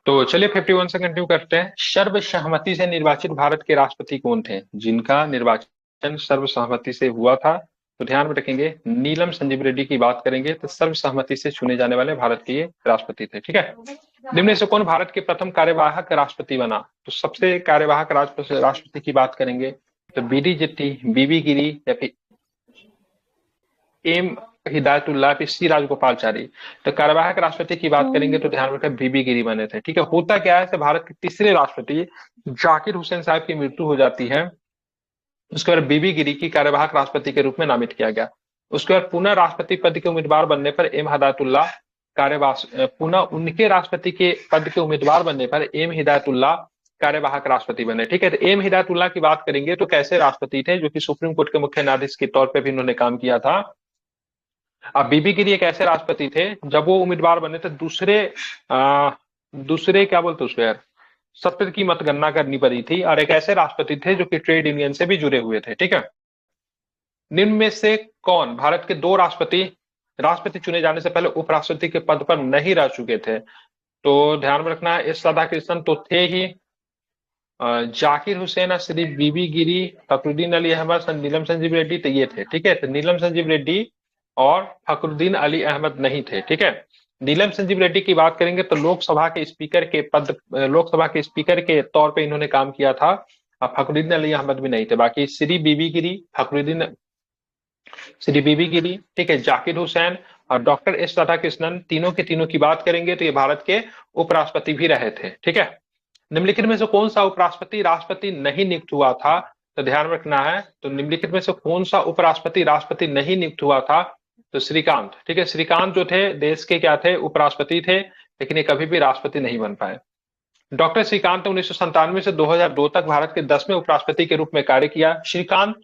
तो चलिए 51 से कंटिन्यू करते हैं। सर्वसहमति से निर्वाचित भारत के राष्ट्रपति कौन थे? जिनका निर्वाचन सर्वसहमति से हुआ था, तो ध्यान में रखेंगे नीलम संजीव रेड्डी की बात करेंगे तो सर्वसहमति से चुने जाने वाले भारत के ये राष्ट्रपति थे। ठीक है। निम्न में से कौन भारत के प्रथम कार्यवाहक राष्ट्रपति बना? तो सबसे कार्यवाहक राष्ट्रपति की बात करेंगे तो बीडी जेट्टी, बीबी गिरी या फिर एम हिदायतुल्लाह फिर सी राजगोपालचारी। तो कार्यवाहक राष्ट्रपति की बात करेंगे तो ध्यान रखें बीबी गिरी बने थे। ठीक है। होता क्या है, भारत के तीसरे राष्ट्रपति जाकिर हुसैन साहब की मृत्यु हो जाती है, उसके बाद बीबी गिरी की कार्यवाहक राष्ट्रपति के रूप में नामित किया गया। उसके बाद पुनः राष्ट्रपति पद के उम्मीदवार बनने पर एम हिदायतुल्लाह पुनः उनके राष्ट्रपति के पद के उम्मीदवार बनने पर एम हिदायतुल्लाह कार्यवाहक राष्ट्रपति बने। ठीक है। तो एम हिदायतुल्लाह की बात करेंगे तो कैसे राष्ट्रपति थे, जो कि सुप्रीम कोर्ट के मुख्य न्यायाधीश के तौर पर भी उन्होंने काम किया था। अब बीबी गिरी एक ऐसे राष्ट्रपति थे, जब वो उम्मीदवार बने थे दूसरे क्या बोलते उसको यार, सत्र की मतगणना करनी पड़ी थी, और एक ऐसे राष्ट्रपति थे जो कि ट्रेड यूनियन से भी जुड़े हुए थे। ठीक है। निम्न में से कौन भारत के दो राष्ट्रपति चुने जाने से पहले उपराष्ट्रपति के पद पर नहीं रह चुके थे? तो ध्यान में रखना है, एस राधाकृष्णन तो थे ही, जाकिर हुसैन, श्री बीबी गिरी, फखरुद्दीन अली अहमद, नीलम संजीव रेड्डी, तो ये थे। ठीक है। तो नीलम संजीव रेड्डी और फखरुद्दीन अली अहमद नहीं थे। ठीक है। नीलम संजीव रेड्डी की बात करेंगे तो लोकसभा के स्पीकर के तौर पे इन्होंने काम किया था, और फखरुद्दीन अली अहमद भी नहीं थे। बाकी श्री बीबी गिरी, ठीक है, जाकिर हुसैन और डॉक्टर एस राधाकृष्णन, तीनों के तीनों की बात करेंगे तो ये भारत के उपराष्ट्रपति भी रहे थे। ठीक है। निम्नलिखित में से कौन सा उपराष्ट्रपति राष्ट्रपति नहीं नियुक्त हुआ था? तो ध्यान रखना है, तो निम्नलिखित में से कौन सा उपराष्ट्रपति राष्ट्रपति नहीं नियुक्त हुआ था? तो श्रीकांत। ठीक है। श्रीकांत जो थे देश के क्या थे, उपराष्ट्रपति थे, लेकिन ये कभी भी राष्ट्रपति नहीं बन पाए। डॉक्टर श्रीकांत ने 1997 से 2002 तक भारत के 10वें उपराष्ट्रपति के रूप में कार्य किया। श्रीकांत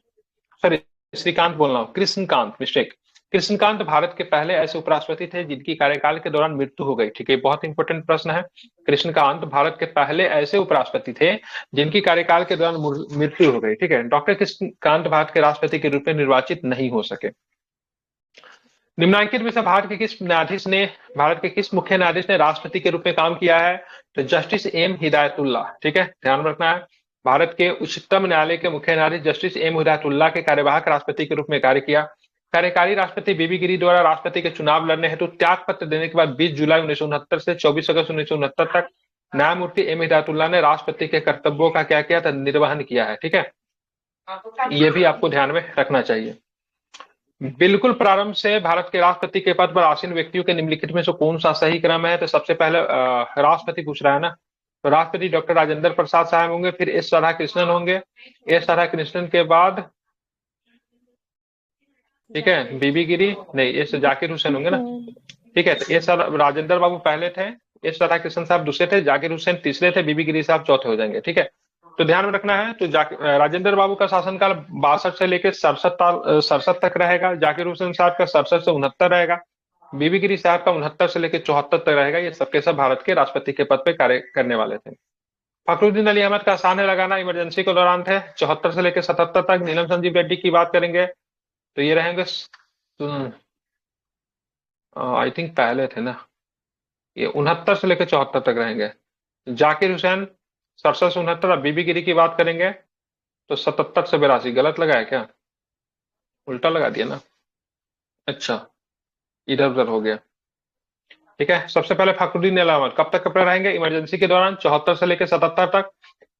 बोल रहा हूँ, कृष्णकांत, मिस्टेक। कृष्णकांत भारत के पहले ऐसे उपराष्ट्रपति थे जिनकी कार्यकाल के दौरान मृत्यु हो गई। ठीक है। बहुत इंपॉर्टेंट प्रश्न है। कृष्णकांत भारत के पहले ऐसे उपराष्ट्रपति थे जिनकी कार्यकाल के दौरान मृत्यु हो गई। ठीक है। डॉक्टर कृष्णकांत भारत के राष्ट्रपति के रूप में निर्वाचित नहीं हो सके। निम्नलिखित में से भारत के किस मुख्य न्यायाधीश ने राष्ट्रपति के रूप में काम किया है? तो जस्टिस एम हिदायतुल्लाह। ठीक है। ध्यान रखना है, भारत के उच्चतम न्यायालय के मुख्य न्यायाधीश जस्टिस एम हिदायतुल्लाह के कार्यवाहक राष्ट्रपति के रूप में कार्य किया। कार्यकारी राष्ट्रपति बीबी गिरी द्वारा राष्ट्रपति के चुनाव लड़ने हेतु त्याग पत्र देने के बाद 20 जुलाई 1969 से 24 अगस्त 1969 तक न्यायमूर्ति एम हिदायतुल्लाह ने राष्ट्रपति के कर्तव्यों का क्या किया था, निर्वहन किया है। ठीक है। ये भी आपको ध्यान में रखना चाहिए। बिल्कुल प्रारंभ से भारत के राष्ट्रपति के पद पर आसीन व्यक्तियों के निम्नलिखित में से कौन सा सही क्रम है? तो सबसे पहले राष्ट्रपति पूछ रहा है ना, तो राष्ट्रपति डॉक्टर राजेंद्र प्रसाद साहब होंगे, फिर एस राधाकृष्णन होंगे, एस राधाकृष्णन के बाद, ठीक है, बीबी गिरी नहीं, एस जाकिर हुसैन होंगे ना। ठीक है। तो एस राजेंद्र बाबू पहले थे, एस राधाकृष्णन साहब दूसरे थे, जाकिर हुसैन तीसरे थे, बीबी गिरी साहब चौथे हो जाएंगे। ठीक है। तो ध्यान में रखना है, तो राजेंद्र बाबू का शासनकाल 62 से लेकर 67 तक रहेगा, जाकिर हुसैन साहब का 67 से 69 रहेगा, बीबी गिरी साहब का 69 से लेकर 74 तक रहेगा। ये सबके सब भारत के राष्ट्रपति के पद पे कार्य करने वाले थे। फखरुद्दीन अली अहमद का आसान है लगाना, इमरजेंसी के दौरान थे, 74 से लेकर 77 तक। नीलम संजीव रेड्डी की बात करेंगे तो ये रहेंगे, आई थिंक पहले थे ना, ये 69 से लेकर 74 तक रहेंगे। जाकिर हुसैन 67 से 69, और बीबी गिरी की बात करेंगे तो 77 से 82। गलत लगा है क्या? उल्टा लगा दिया ना, अच्छा इधर उधर हो गया। ठीक है। सबसे पहले फखरुद्दीन अहमद कब तक कपड़े रहेंगे? इमरजेंसी के दौरान 74 से लेकर 77 तक।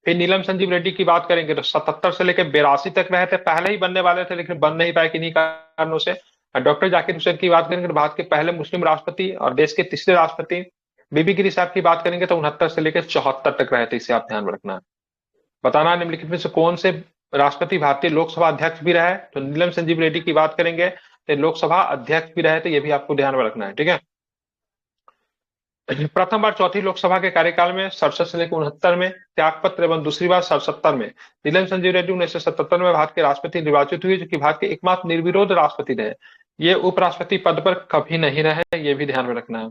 फिर नीलम संजीव रेड्डी की बात करेंगे तो 77 से लेकर 82 तक रहे थे, पहले ही बनने वाले थे लेकिन बन नहीं पाए किन्हीं कारणों से। डॉक्टर जाकिर हुसैन की बात करेंगे तो भारत के पहले मुस्लिम राष्ट्रपति और देश के तीसरे राष्ट्रपति। बीबी गिरी साहब की बात करेंगे तो 69 से लेकर 74 तक रहे थे, इसे आप ध्यान में रखना। बताना निम्नलिखित में से कौन से राष्ट्रपति भारतीय लोकसभा अध्यक्ष भी रहे? तो नीलम संजीव रेड्डी की बात करेंगे तो लोकसभा अध्यक्ष भी रहे थे, ये भी आपको ध्यान में रखना है। ठीक है। प्रथम बार चौथी लोकसभा के कार्यकाल में 67 से लेकर 69 में त्यागपत्र, एवं दूसरी बार 77 में नीलम संजीव रेड्डी 1977 में भारत के राष्ट्रपति निर्वाचित हुए, जो कि भारत के एकमात्र निर्विरोध राष्ट्रपति रहे। ये उपराष्ट्रपति पद पर कभी नहीं रहे, ये भी ध्यान में रखना है।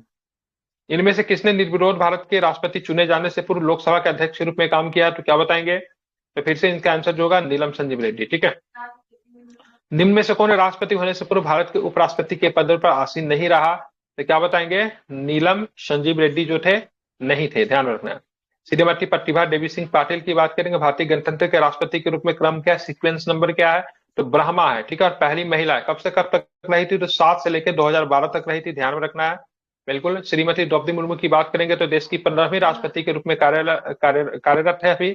इनमें से किसने निर्विरोध भारत के राष्ट्रपति चुने जाने से पूर्व लोकसभा के अध्यक्ष के रूप में काम किया? तो क्या बताएंगे? तो फिर से इनका आंसर जो होगा नीलम संजीव रेड्डी। ठीक है। निम्न में से कौन राष्ट्रपति होने से पूर्व भारत के उपराष्ट्रपति के पद पर आसीन नहीं रहा? तो क्या बताएंगे? नीलम संजीव रेड्डी जो थे नहीं थे, ध्यान रखना है। श्रीमती प्रतिभा देवी सिंह पाटिल की बात करेंगे, भारतीय गणतंत्र के राष्ट्रपति के रूप में क्रम क्या है, सीक्वेंस नंबर क्या है, तो ब्रह्मा है, ठीक है। और पहली महिला है, कब से कब तक रही थी, तो 7 से लेकर 2012 तक रही थी, ध्यान में रखना है। बिल्कुल। श्रीमती द्रौपदी मुर्मू की बात करेंगे तो देश की 15वीं राष्ट्रपति के रूप में कार्यरत है अभी।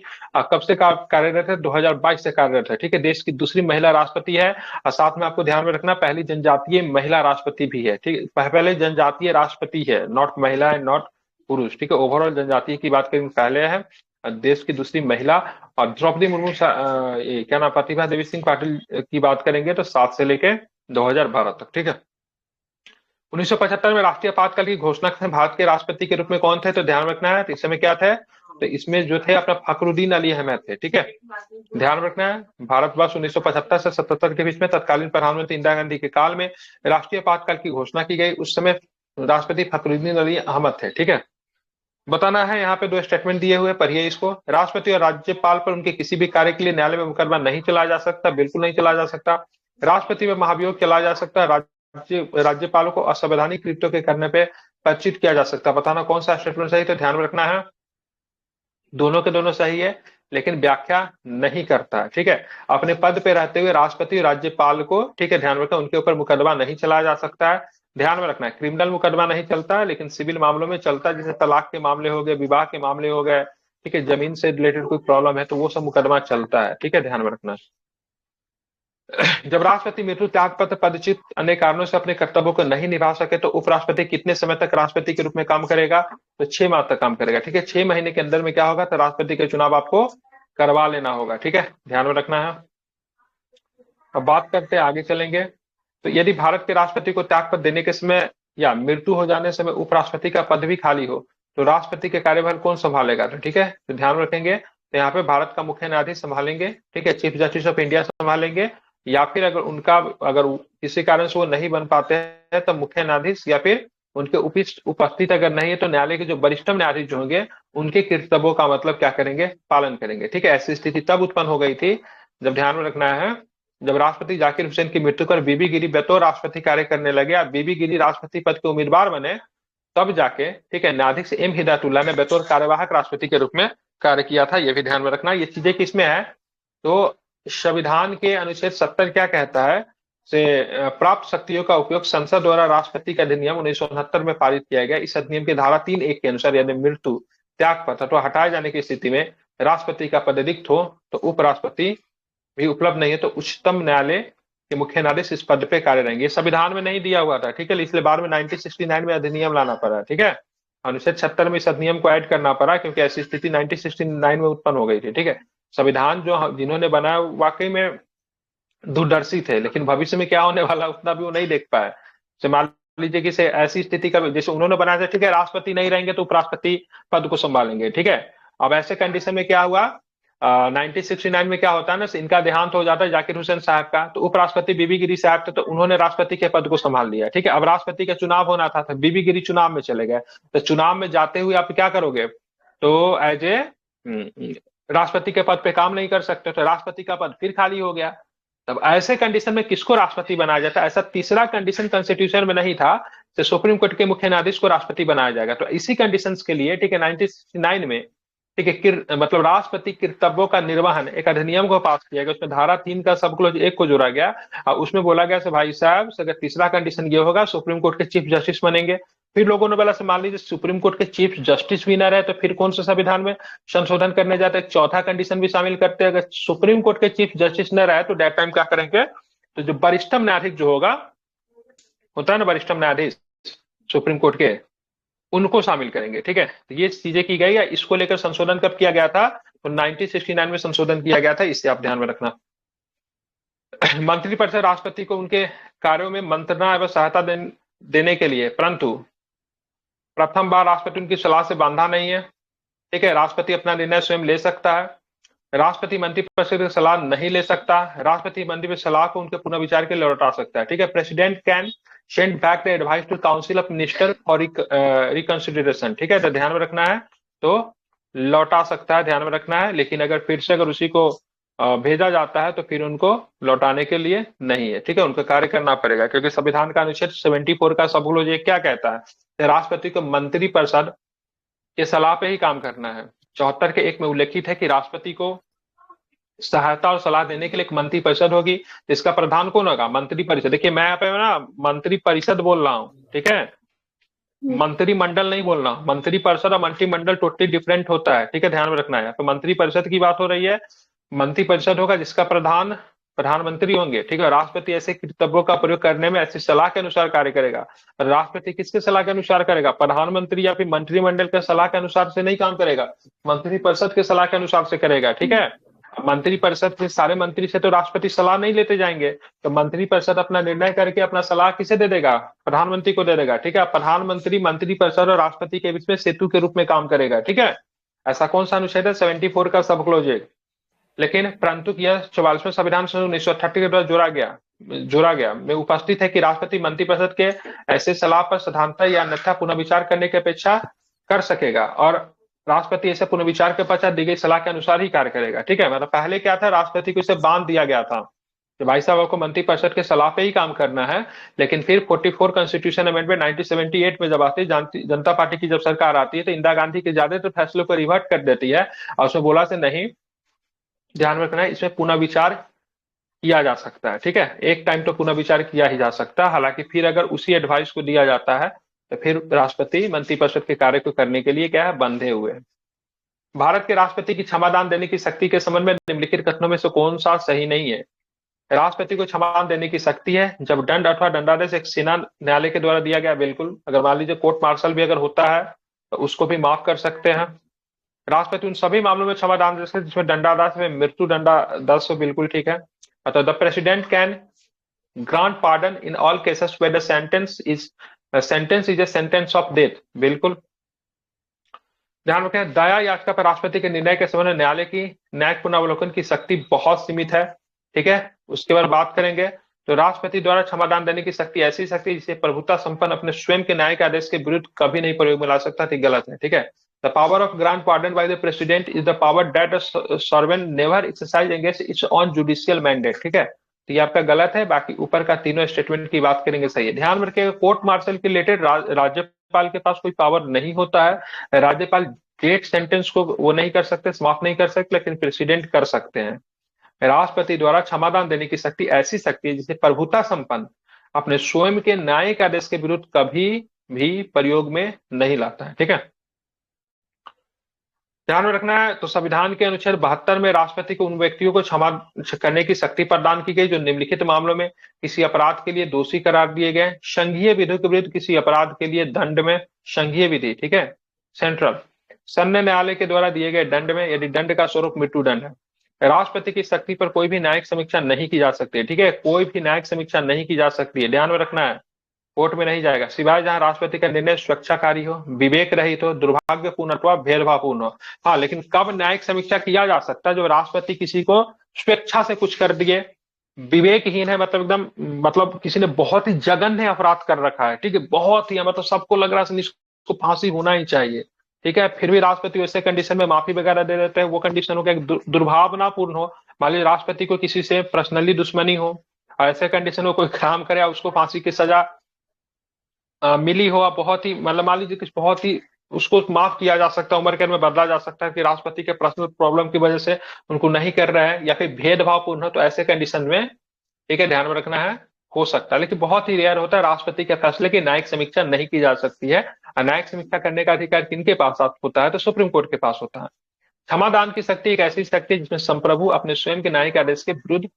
कब से कार्यरत है, 2022 से कार्यरत है, ठीक है। देश की दूसरी महिला राष्ट्रपति है। और साथ में आपको ध्यान में रखना, पहली जनजातीय महिला राष्ट्रपति भी है, ठीक है। पहले जनजातीय राष्ट्रपति है, नॉट महिला है, नॉट पुरुष, ठीक है। ओवरऑल जनजातीय की बात करेंगे पहले है, देश की दूसरी महिला। और द्रौपदी मुर्मू क्या नाम, प्रतिभा देवी सिंह पाटिल की बात करेंगे तो 7 से लेके 2012 तक, ठीक है। 1975 में राष्ट्रीय आपातकाल की घोषणा करते भारत के राष्ट्रपति के रूप में कौन थे, तो ध्यान रखना है, तो इस समय क्या थे, तो इसमें जो थे अपना फखरुद्दीन अली अहमद थे, ठीक है। ध्यान रखना है, भारतवर्ष 1975 से 77 के बीच में तत्कालीन प्रधानमंत्री इंदिरा गांधी के काल में राष्ट्रीय आपातकाल की घोषणा की गई, उस समय राष्ट्रपति फखरुद्दीन अली अहमद थे, ठीक है। बताना है, यहाँ पे 2 स्टेटमेंट दिए हुए, पढ़िए इसको। राष्ट्रपति और राज्यपाल पर उनके किसी भी कार्य के लिए न्यायालय में मुकदमा नहीं चलाया जा सकता, बिल्कुल नहीं चलाया जा सकता। राष्ट्रपति में महाभियोग चलाया जा सकता है, राज्यपालों को असंवैधानिक कृत्यों के करने पे पदच्युत किया जा सकता है। बताना कौन सा स्टेटमेंट सही, तो ध्यान में रखना है, दोनों के दोनों सही है, लेकिन व्याख्या नहीं करता, ठीक है। अपने पद पे रहते हुए राष्ट्रपति और राज्यपाल को, ठीक है, ध्यान रखना, उनके ऊपर मुकदमा नहीं चलाया जा सकता है। ध्यान में रखना है, क्रिमिनल मुकदमा नहीं चलता है, लेकिन सिविल मामलों में चलता है, जैसे तलाक के मामले हो गए, विवाह के मामले हो गए, ठीक है, जमीन से रिलेटेड कोई प्रॉब्लम है तो वो सब मुकदमा चलता है, ठीक है, ध्यान में रखना। जब राष्ट्रपति मृत्यु त्याग पत्र पदच्युत अन्य कारणों से अपने कर्तव्यों को नहीं निभा सके तो उपराष्ट्रपति कितने समय तक राष्ट्रपति के रूप में काम करेगा, तो 6 माह तक काम करेगा, ठीक है। 6 महीने के अंदर में क्या होगा, तो राष्ट्रपति का चुनाव आपको करवा लेना होगा, ठीक है, ध्यान में रखना है। अब बात करते हैं, आगे चलेंगे। तो यदि भारत के राष्ट्रपति को त्याग पत्र देने के समय या मृत्यु हो जाने समय उपराष्ट्रपति का पद भी खाली हो तो राष्ट्रपति के कार्यभार कौन संभालेगा, तो ठीक है, तो ध्यान रखेंगे, तो यहाँ पे भारत का मुख्य न्यायाधीश संभालेंगे, ठीक है, चीफ जस्टिस ऑफ इंडिया संभालेंगे, या फिर अगर किसी कारण से वो नहीं बन पाते हैं तो मुख्य न्यायाधीश, या फिर उनके उपस्थित अगर नहीं है तो न्यायालय के जो वरिष्ठ न्यायाधीश जो होंगे उनके कर्तव्यों का मतलब क्या करेंगे, पालन करेंगे, ठीक है। ऐसी स्थिति तब उत्पन्न हो गई थी, जब ध्यान में रखना है, जब राष्ट्रपति जाकिर हुसैन की मृत्यु पर बीबी गिरी बतौर राष्ट्रपति कार्य करने लगे, अब बीबी गिरी राष्ट्रपति पद के उम्मीदवार बने, तब जाके, ठीक है, न्यायाधीश एम हिदायतुल्लाह ने बतौर कार्यवाहक राष्ट्रपति के रूप में कार्य किया था, ये भी ध्यान में रखना। ये चीजें किसमें है, तो संविधान के अनुच्छेद 70 क्या कहता है, से प्राप्त शक्तियों का उपयोग संसद द्वारा राष्ट्रपति का अधिनियम 1969 में पारित किया गया। इस अधिनियम की धारा 3(1) के अनुसार यदि मृत्यु, त्याग पत्र तो हटाए जाने की स्थिति में राष्ट्रपति का पद रिक्त हो तो उपराष्ट्रपति भी उपलब्ध नहीं है तो उच्चतम न्यायालय के मुख्य न्यायाधीश इस पद पे कार्य रहेंगे। संविधान में नहीं दिया हुआ था, ठीक है, इसलिए बाद में 1969 में अधिनियम लाना पड़ा, ठीक है, अनुच्छेद 76 में इस अधिनियम को ऐड करना पड़ा क्योंकि ऐसी स्थिति 1969 में उत्पन्न हो गई थी, ठीक है। संविधान जो जिन्होंने बनाया वाकई में दूरदर्शी थे, लेकिन भविष्य में क्या होने वाला उतना भी वो नहीं देख पाए। तो मान लीजिए कि ऐसी स्थिति का जैसे उन्होंने बनाया था, ठीक है, राष्ट्रपति नहीं रहेंगे तो उपराष्ट्रपति पद को संभालेंगे, ठीक है। अब ऐसे कंडीशन में क्या हुआ, 1969 में क्या होता है ना, इनका देहांत हो जाता है जाकिर हुसैन साहब का, तो उपराष्ट्रपति बीबी गिरी साहब थे तो उन्होंने राष्ट्रपति के पद को संभाल लिया, ठीक है। अब राष्ट्रपति का चुनाव होना था तो बीबी गिरी चुनाव में चले गए, तो चुनाव में जाते हुए आप क्या करोगे, तो एज ए राष्ट्रपति के पद पे काम नहीं कर सकते, तो राष्ट्रपति का पद फिर खाली हो गया। तब ऐसे कंडीशन में किसको राष्ट्रपति बनाया जाता है, ऐसा तीसरा कंडीशन कॉन्स्टिट्यूशन में नहीं था, तो सुप्रीम कोर्ट के मुख्य न्यायाधीश को राष्ट्रपति बनाया जाएगा। तो इसी कंडीशंस के लिए, ठीक है, 1969 में, ठीक है, मतलब राष्ट्रपति कर्तव्यों का निर्वहन एक अधिनियम को पास किया गया, उसमें धारा 3 का सब क्लोज 1 को जोड़ा गया और उसमें बोला गया से भाई साहब अगर तीसरा कंडीशन ये होगा सुप्रीम कोर्ट के चीफ जस्टिस बनेंगे। फिर लोगों ने बोला मान लीजिए सुप्रीम कोर्ट के चीफ जस्टिस भी ना रहे तो फिर कौन सा संविधान में संशोधन करने जाते हैं, चौथा कंडीशन भी शामिल करते हैं, अगर सुप्रीम कोर्ट के चीफ जस्टिस न रहे तो डेट टाइम क्या करेंगे, तो जो वरिष्ठम न्यायाधीश जो होता है ना, वरिष्ठम न्यायाधीश सुप्रीम कोर्ट के, उनको शामिल करेंगे, ठीक है। तो ये चीजें की गई है, इसको लेकर संशोधन कब किया गया था, तो 1969 में संशोधन किया गया था, इससे आप ध्यान में रखना। मंत्रिपरिषद राष्ट्रपति को उनके कार्यों में मंत्रणा एवं सहायता देने के लिए, परंतु प्रथम बार राष्ट्रपति उनकी सलाह से बांधा नहीं है, ठीक है। राष्ट्रपति अपना निर्णय स्वयं ले सकता है, राष्ट्रपति मंत्रिपरिषद की सलाह नहीं ले सकता, राष्ट्रपति मंत्रिपरिषद सलाह को उनके पुनर्विचार के लिए लौटा सकता है, ठीक है। President can send back the advice to council of minister for reconsideration, ठीक है, तो ध्यान में रखना है, तो लौटा सकता है, ध्यान में रखना है, लेकिन अगर फिर से अगर उसी को भेजा जाता है तो फिर उनको लौटाने के लिए नहीं है, ठीक है, उनको कार्य करना पड़ेगा क्योंकि संविधान का अनुच्छेद 74 का सब लोग ये क्या कहता है, राष्ट्रपति को मंत्रिपरिषद ये सलाह पे ही काम करना है। 74 के 1 में उल्लेखित है कि राष्ट्रपति को सहायता और सलाह देने के लिए एक मंत्री परिषद होगी, जिसका प्रधान कौन होगा? मंत्री परिषद। देखिए मैं यहाँ पे ना मंत्री परिषद बोल रहा हूँ, ठीक है, मंत्रिमंडल नहीं बोलना। मंत्री परिषद और मंत्रिमंडल टोटली डिफरेंट होता है, ठीक है, ध्यान में रखना है। तो मंत्री परिषद की बात हो रही है। मंत्री परिषद होगा जिसका प्रधान प्रधानमंत्री होंगे, ठीक है। राष्ट्रपति ऐसे कर्तव्यों का प्रयोग करने में ऐसी सलाह के अनुसार कार्य करेगा। राष्ट्रपति किसके सलाह के अनुसार करेगा? प्रधानमंत्री या फिर मंत्रिमंडल के सलाह के अनुसार से नहीं काम करेगा, मंत्री परिषद के सलाह के अनुसार से करेगा, ठीक है। मंत्री परिषद के सारे मंत्री से तो राष्ट्रपति सलाह नहीं लेते जाएंगे, तो मंत्री परिषद अपना निर्णय करके अपना सलाह किसे दे देगा? प्रधानमंत्री को दे देगा, ठीक है। प्रधानमंत्री मंत्री परिषद और राष्ट्रपति के बीच में सेतु के रूप में काम करेगा, ठीक है। ऐसा कौन सा अनुच्छेद है? 74 का सब क्लोज। लेकिन परंतु यह 44वें संविधान से 1968 के द्वारा जोड़ा गया में उपस्थित है कि राष्ट्रपति मंत्रिपरिषद के ऐसे सलाह पर साधारणतः या अन्यथा पुनर्विचार करने की अपेक्षा कर सकेगा, और राष्ट्रपति ऐसे पुनर्विचार के पश्चात दी गई सलाह के अनुसार ही कार्य करेगा, ठीक है। मतलब पहले क्या था, राष्ट्रपति को इसे बांध दिया गया था कि भाई साहब आपको मंत्रिपरिषद के सलाह पे ही काम करना है। लेकिन फिर 44 कॉन्स्टिट्यूशन अमेंडमेंट 1978 में जब आती है, जनता पार्टी की जब सरकार आती है, तो इंदिरा गांधी के ज्यादातर फैसलों को रिवर्ट कर देती है और उसमें बोला से नहीं, ध्यान में रखना है, इसमें पुनः विचार किया जा सकता है, ठीक है। एक टाइम तो पुनः विचार किया ही जा सकता है। हालांकि फिर अगर उसी एडवाइस को दिया जाता है तो फिर राष्ट्रपति मंत्रिपरिषद के कार्य को करने के लिए क्या है, बंधे हुए हैं। भारत के राष्ट्रपति की क्षमादान देने की शक्ति के संबंध में निम्नलिखित कथनों में से कौन सा सही नहीं है? राष्ट्रपति को क्षमादान देने की शक्ति है जब दंड अथवा दंडादेश एक सेना न्यायालय के द्वारा दिया गया, बिल्कुल। अगर मान लीजिए कोर्ट मार्शल भी अगर होता है तो उसको भी माफ कर सकते हैं। राष्ट्रपति उन सभी मामलों में क्षमादान दे सकते हैं जिसमें दंडादेश में मृत्यु दंडादेश हो, बिल्कुल ठीक है। मतलब the president can grant pardon in all cases where the sentence is a sentence of death, बिल्कुल। ध्यान रखें, दया याचिका पर राष्ट्रपति के निर्णय के संबंध में न्यायालय की न्यायिक पुनरावलोकन की शक्ति बहुत सीमित है, ठीक है। उसके बाद बात करेंगे तो राष्ट्रपति द्वारा क्षमादान देने की शक्ति ऐसी शक्ति जिसे प्रभुता संपन्न अपने स्वयं के न्यायिक आदेश के विरुद्ध कभी नहीं प्रयोग में ला सकता, ठीक, गलत है, ठीक है। The power of grant pardon by the president is the power that servant never exercise against it's on judicial mandate, ठीक है। तो ये आपका गलत है। बाकी ऊपर का तीनों स्टेटमेंट की बात करेंगे, सही है। ध्यान रखिएगा, कोर्ट मार्शल के रिलेटेड राज्यपाल के पास कोई पावर नहीं होता है। राज्यपाल डेथ सेंटेंस को वो नहीं कर सकते, समाप्त नहीं कर सकते, लेकिन प्रेसिडेंट कर सकते हैं। राष्ट्रपति द्वारा क्षमादान देने की शक्ति ऐसी शक्ति है जिसे प्रभुता संपन्न अपने स्वयं के न्यायिक आदेश के विरुद्ध कभी भी प्रयोग में नहीं लाता है, ठीक है। ध्यान में रखना है, तो संविधान के अनुच्छेद 72 में राष्ट्रपति को उन व्यक्तियों को क्षमा करने की शक्ति प्रदान की गई जो निम्नलिखित मामलों में किसी अपराध के लिए दोषी करार दिए गए। संघीय विधि के विरुद्ध किसी अपराध के लिए दंड में संघीय विधि, ठीक है, सेंट्रल सन्य न्यायालय के द्वारा दिए गए दंड में, यदि दंड का स्वरूप मृत्युदंड है। राष्ट्रपति की शक्ति पर कोई भी न्यायिक समीक्षा नहीं की जा सकती है, ठीक है, कोई भी न्यायिक समीक्षा नहीं की जा सकती है, ध्यान में रखना है। कोर्ट में नहीं जाएगा, सिवाय जहां राष्ट्रपति का निर्णय स्वेच्छाकारी हो, विवेक रहित हो, दुर्भाग्यपूर्ण अथवा भेदभावपूर्ण हो। हाँ, लेकिन कब न्यायिक समीक्षा किया जा सकता है? जब राष्ट्रपति किसी को स्वेच्छा से कुछ कर दिए, विवेकहीन है, मतलब एकदम, मतलब किसी ने बहुत ही जघन्य अपराध कर रखा है, ठीक है, बहुत ही, मतलब सबको लग रहा है इसको फांसी होना ही चाहिए, ठीक है, फिर भी राष्ट्रपति वैसे कंडीशन में माफी वगैरह दे देते हैं। वो कंडीशन हो गया दुर्भावनापूर्ण हो, मान लीजिए राष्ट्रपति को किसी से पर्सनली दुश्मनी हो, ऐसे कंडीशन में कोई काम करे, उसको फांसी की सजा मिली हो, बहुत ही, मतलब मान लीजिए कुछ बहुत ही, उसको माफ किया जा सकता है, उम्र कैद में बदला जा सकता है कि राष्ट्रपति के पर्सनल प्रॉब्लम की वजह से उनको नहीं कर रहे हैं, या फिर भेदभावपूर्ण हो, तो ऐसे कंडीशन में, ठीक है, ध्यान में रखना है, हो सकता है। लेकिन बहुत ही रेयर होता है, राष्ट्रपति के फैसले की न्यायिक समीक्षा नहीं की जा सकती है। न्यायिक समीक्षा करने का अधिकार किनके पास होता है? तो सुप्रीम कोर्ट के पास होता है। क्षमादान की शक्ति एक ऐसी शक्ति है जिसमें संप्रभु अपने स्वयं के न्यायिक आदेश के विरुद्ध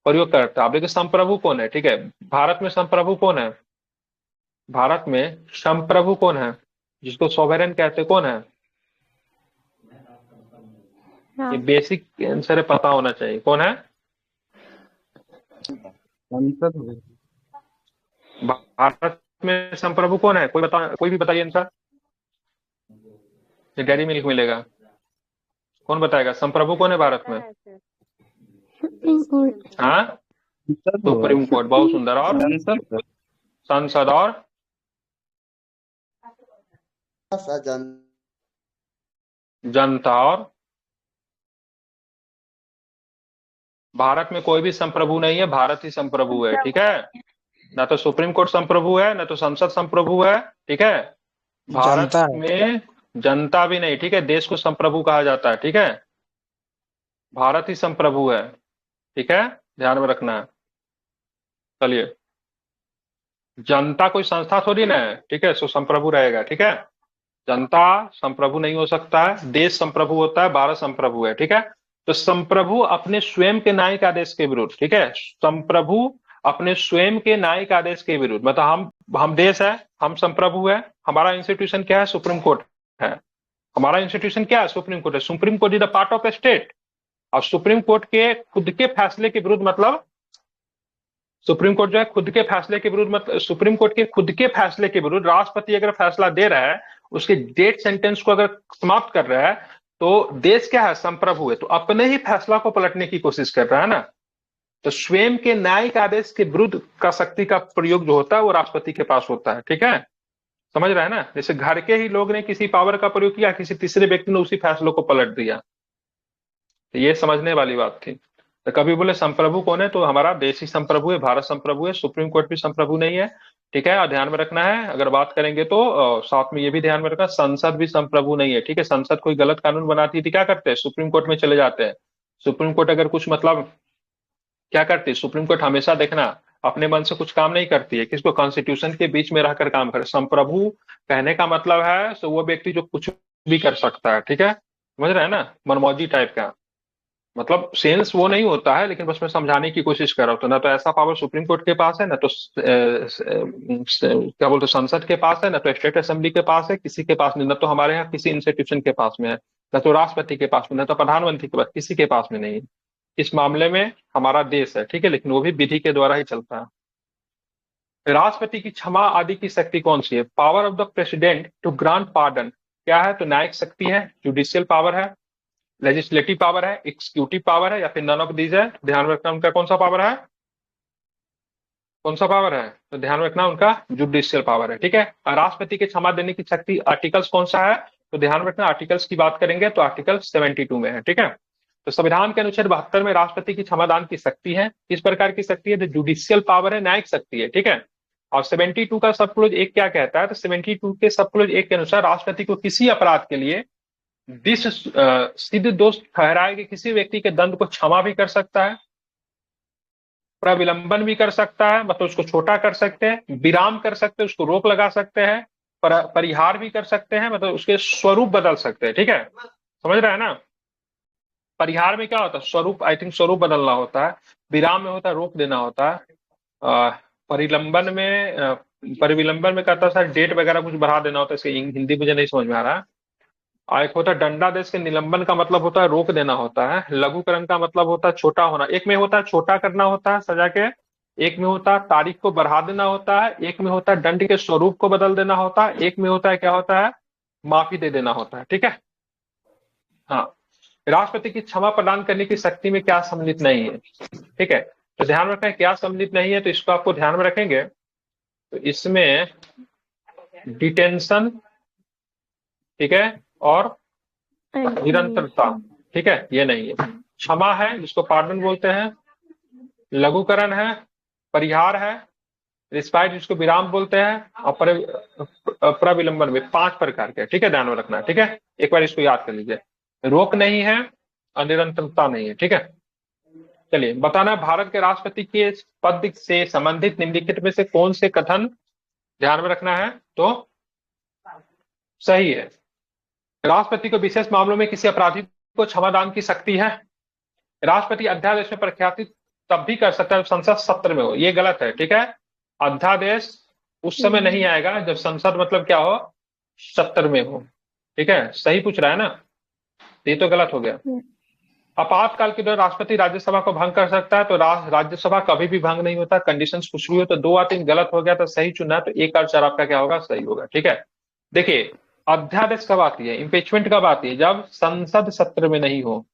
प्रयोग करता है। आप देखिए संप्रभु कौन है, ठीक है, भारत में संप्रभु कौन है? भारत में संप्रभु कौन है, जिसको सोवेरेन कहते, कौन है? हाँ। ये बेसिक आंसर है, पता होना चाहिए, कौन है? भारत में संप्रभु कौन है? कोई भी बताइए आंसर। डेयरी मिल्क मिलेगा, कौन बताएगा संप्रभु कौन है भारत में? हाँ, सुप्रीम कोर्ट, बहुत सुंदर। और संसद और जनता। और भारत में कोई भी संप्रभु नहीं है, भारत ही संप्रभु है, ठीक है। ना तो सुप्रीम कोर्ट संप्रभु है, ना तो संसद संप्रभु है, ठीक है। भारत में जनता भी नहीं, ठीक है। देश को संप्रभु कहा जाता है, ठीक है। भारत ही संप्रभु है, ठीक है, ध्यान में रखना है। चलिए, जनता कोई संस्था थोड़ी ना है, ठीक है, सो संप्रभु रहेगा, ठीक है। जनता संप्रभु नहीं हो सकता है, देश संप्रभु होता है, भारत संप्रभु है, ठीक है। तो संप्रभु अपने स्वयं के न्यायिक आदेश के विरुद्ध, ठीक है, संप्रभु अपने स्वयं के न्यायिक आदेश के विरुद्ध, मतलब हम देश है, हम संप्रभु है, हमारा इंस्टीट्यूशन क्या है, सुप्रीम कोर्ट है। हमारा इंस्टीट्यूशन क्या है, सुप्रीम कोर्ट है। Supreme court is the part of A state. और सुप्रीम कोर्ट के खुद के फैसले के विरुद्ध, मतलब सुप्रीम कोर्ट जो है खुद के फैसले के विरुद्ध, मतलब सुप्रीम कोर्ट के खुद के फैसले के विरुद्ध राष्ट्रपति अगर फैसला दे रहा है, उसके डेट सेंटेंस को अगर समाप्त कर रहा है, तो देश क्या है, संप्रभु है, तो अपने ही फैसला को पलटने की कोशिश कर रहा है ना। तो स्वयं के न्यायिक आदेश के विरुद्ध का शक्ति का प्रयोग जो होता है वो राष्ट्रपति के पास होता है, ठीक है। समझ रहा है ना। जैसे घर के ही लोग ने किसी पावर का प्रयोग किया, किसी तीसरे व्यक्ति ने उसी फैसलों को पलट दिया। तो ये समझने वाली बात थी। तो कभी बोले संप्रभु कौन है, तो हमारा देश ही संप्रभु है, भारत संप्रभु है, सुप्रीम कोर्ट भी संप्रभु नहीं है, ठीक है। और ध्यान में रखना है, अगर बात करेंगे तो साथ में ये भी ध्यान में रखना, संसद भी संप्रभु नहीं है, ठीक है। संसद कोई गलत कानून बनाती थी, क्या करते हैं, सुप्रीम कोर्ट में चले जाते हैं। सुप्रीम कोर्ट अगर कुछ, मतलब क्या करती है सुप्रीम कोर्ट, हमेशा देखना अपने मन से कुछ काम नहीं करती है, किसको, कॉन्स्टिट्यूशन के बीच में रहकर काम करे। संप्रभु कहने का मतलब है तो वो व्यक्ति जो कुछ भी कर सकता है, ठीक है, समझ रहे हैं ना, मनमौजी टाइप का। मतलब सेंस वो नहीं होता है, लेकिन बस मैं समझाने की कोशिश कर रहा हूँ। तो ना तो ऐसा पावर सुप्रीम कोर्ट के पास है, ना तो क्या बोलते हैं, संसद के पास है, ना तो स्टेट असेंबली के पास है, किसी के पास नहीं। ना तो हमारे यहाँ किसी इंस्टीट्यूशन के पास में है, ना तो राष्ट्रपति के पास में, ना तो प्रधानमंत्री के पास, किसी के पास में नहीं है। इस मामले में हमारा देश है, ठीक है, लेकिन वो भी विधि के द्वारा ही चलता है। राष्ट्रपति की क्षमा आदि की शक्ति कौन सी है, power of the president to grant pardon, क्या है, तो न्यायिक शक्ति है, जुडिशियल पावर है, लेजिस्लेटिव पावर है, एग्जीक्यूटिव पावर है, या फिर नन ऑफ दीज है। ध्यान में रखना उनका कौन सा पावर है, कौन सा पावर है, तो ध्यान में रखना उनका जुडिशियल पावर है, ठीक है। और राष्ट्रपति की क्षमा देने की शक्ति आर्टिकल्स कौन सा है, तो ध्यान में रखना आर्टिकल्स की बात करेंगे तो आर्टिकल 72 में है, ठीक है। तो संविधान के अनुच्छेद 72 में राष्ट्रपति की क्षमादान की शक्ति है, किस प्रकार की शक्ति है, तो जुडिशियल पावर है, न्यायिक शक्ति है, ठीक है। और 72 का सब क्लोज एक क्या कहता है, तो 72 के सब क्लोज एक के अनुसार राष्ट्रपति को किसी अपराध के लिए सिद्ध दोष ठहराए गए किसी व्यक्ति के दंड को क्षमा भी कर सकता है, प्रविलंबन भी कर सकता है, मतलब उसको छोटा कर सकते हैं, विराम कर सकते हैं, उसको रोक लगा सकते हैं, परिहार भी कर सकते हैं, मतलब उसके स्वरूप बदल सकते हैं, ठीक है, समझ रहे हैं ना। परिहार में क्या होता है, स्वरूप, आई थिंक स्वरूप बदलना होता है। विराम में होता है रोक देना होता है। परिलंबन में परिविलंबन में कहता है सर डेट वगैरह कुछ बढ़ा देना होता है, इसकी हिंदी मुझे नहीं समझ में आ रहा है। एक होता है दंडादेश के निलंबन का मतलब होता है रोक देना होता है। लघुकरण का मतलब होता है छोटा होना, एक में होता है छोटा करना होता है सजा के, एक में होता है तारीख को बढ़ा देना होता है, एक में होता है दंड के स्वरूप को बदल देना होता है, एक में होता है क्या होता है, माफी दे देना होता है, ठीक है। हाँ, राष्ट्रपति की क्षमा प्रदान करने की शक्ति में क्या सम्मिलित नहीं है, ठीक है। तो ध्यान रखें क्या सम्मिलित नहीं है, तो इसको आपको ध्यान में रखेंगे। तो इसमें डिटेंशन, ठीक है, और निरंतरता, ठीक है, ये नहीं है। क्षमा है जिसको पार्डन बोलते हैं, लघुकरण है, परिहार है, रिस्पाइट जिसको विराम बोलते हैं, और प्रविलंबन में 5 प्रकार के, ठीक है, ध्यान में रखना है, ठीक है। एक बार इसको याद कर लीजिए, रोक नहीं है और निरंतरता नहीं है, ठीक है। चलिए, बताना है भारत के राष्ट्रपति के पद से संबंधित निम्नलिखित में से कौन से कथन, ध्यान में रखना है, तो सही है। राष्ट्रपति को विशेष मामलों में किसी अपराधी को क्षमादान की शक्ति है। राष्ट्रपति अध्यादेश में प्रख्यापित तब भी कर सकता है जब संसद सत्र में हो, ये गलत है, ठीक है। अध्यादेश उस समय नहीं आएगा जब संसद मतलब क्या हो, सत्र में हो, ठीक है। सही पूछ रहा है ना, ये तो गलत हो गया। आपातकाल के दौरान राष्ट्रपति राज्यसभा को भंग कर सकता है, तो राज्यसभा कभी भी भंग नहीं होता, कंडीशंस कुछ भी हो। तो 2 और 3 गलत हो गया, तो सही चुना, तो 1 और 4 आपका क्या होगा, सही होगा, ठीक है। देखिए, अध्यादेश कब आती है, इम्पीचमेंट कब आती है, जब संसद सत्र में नहीं हो,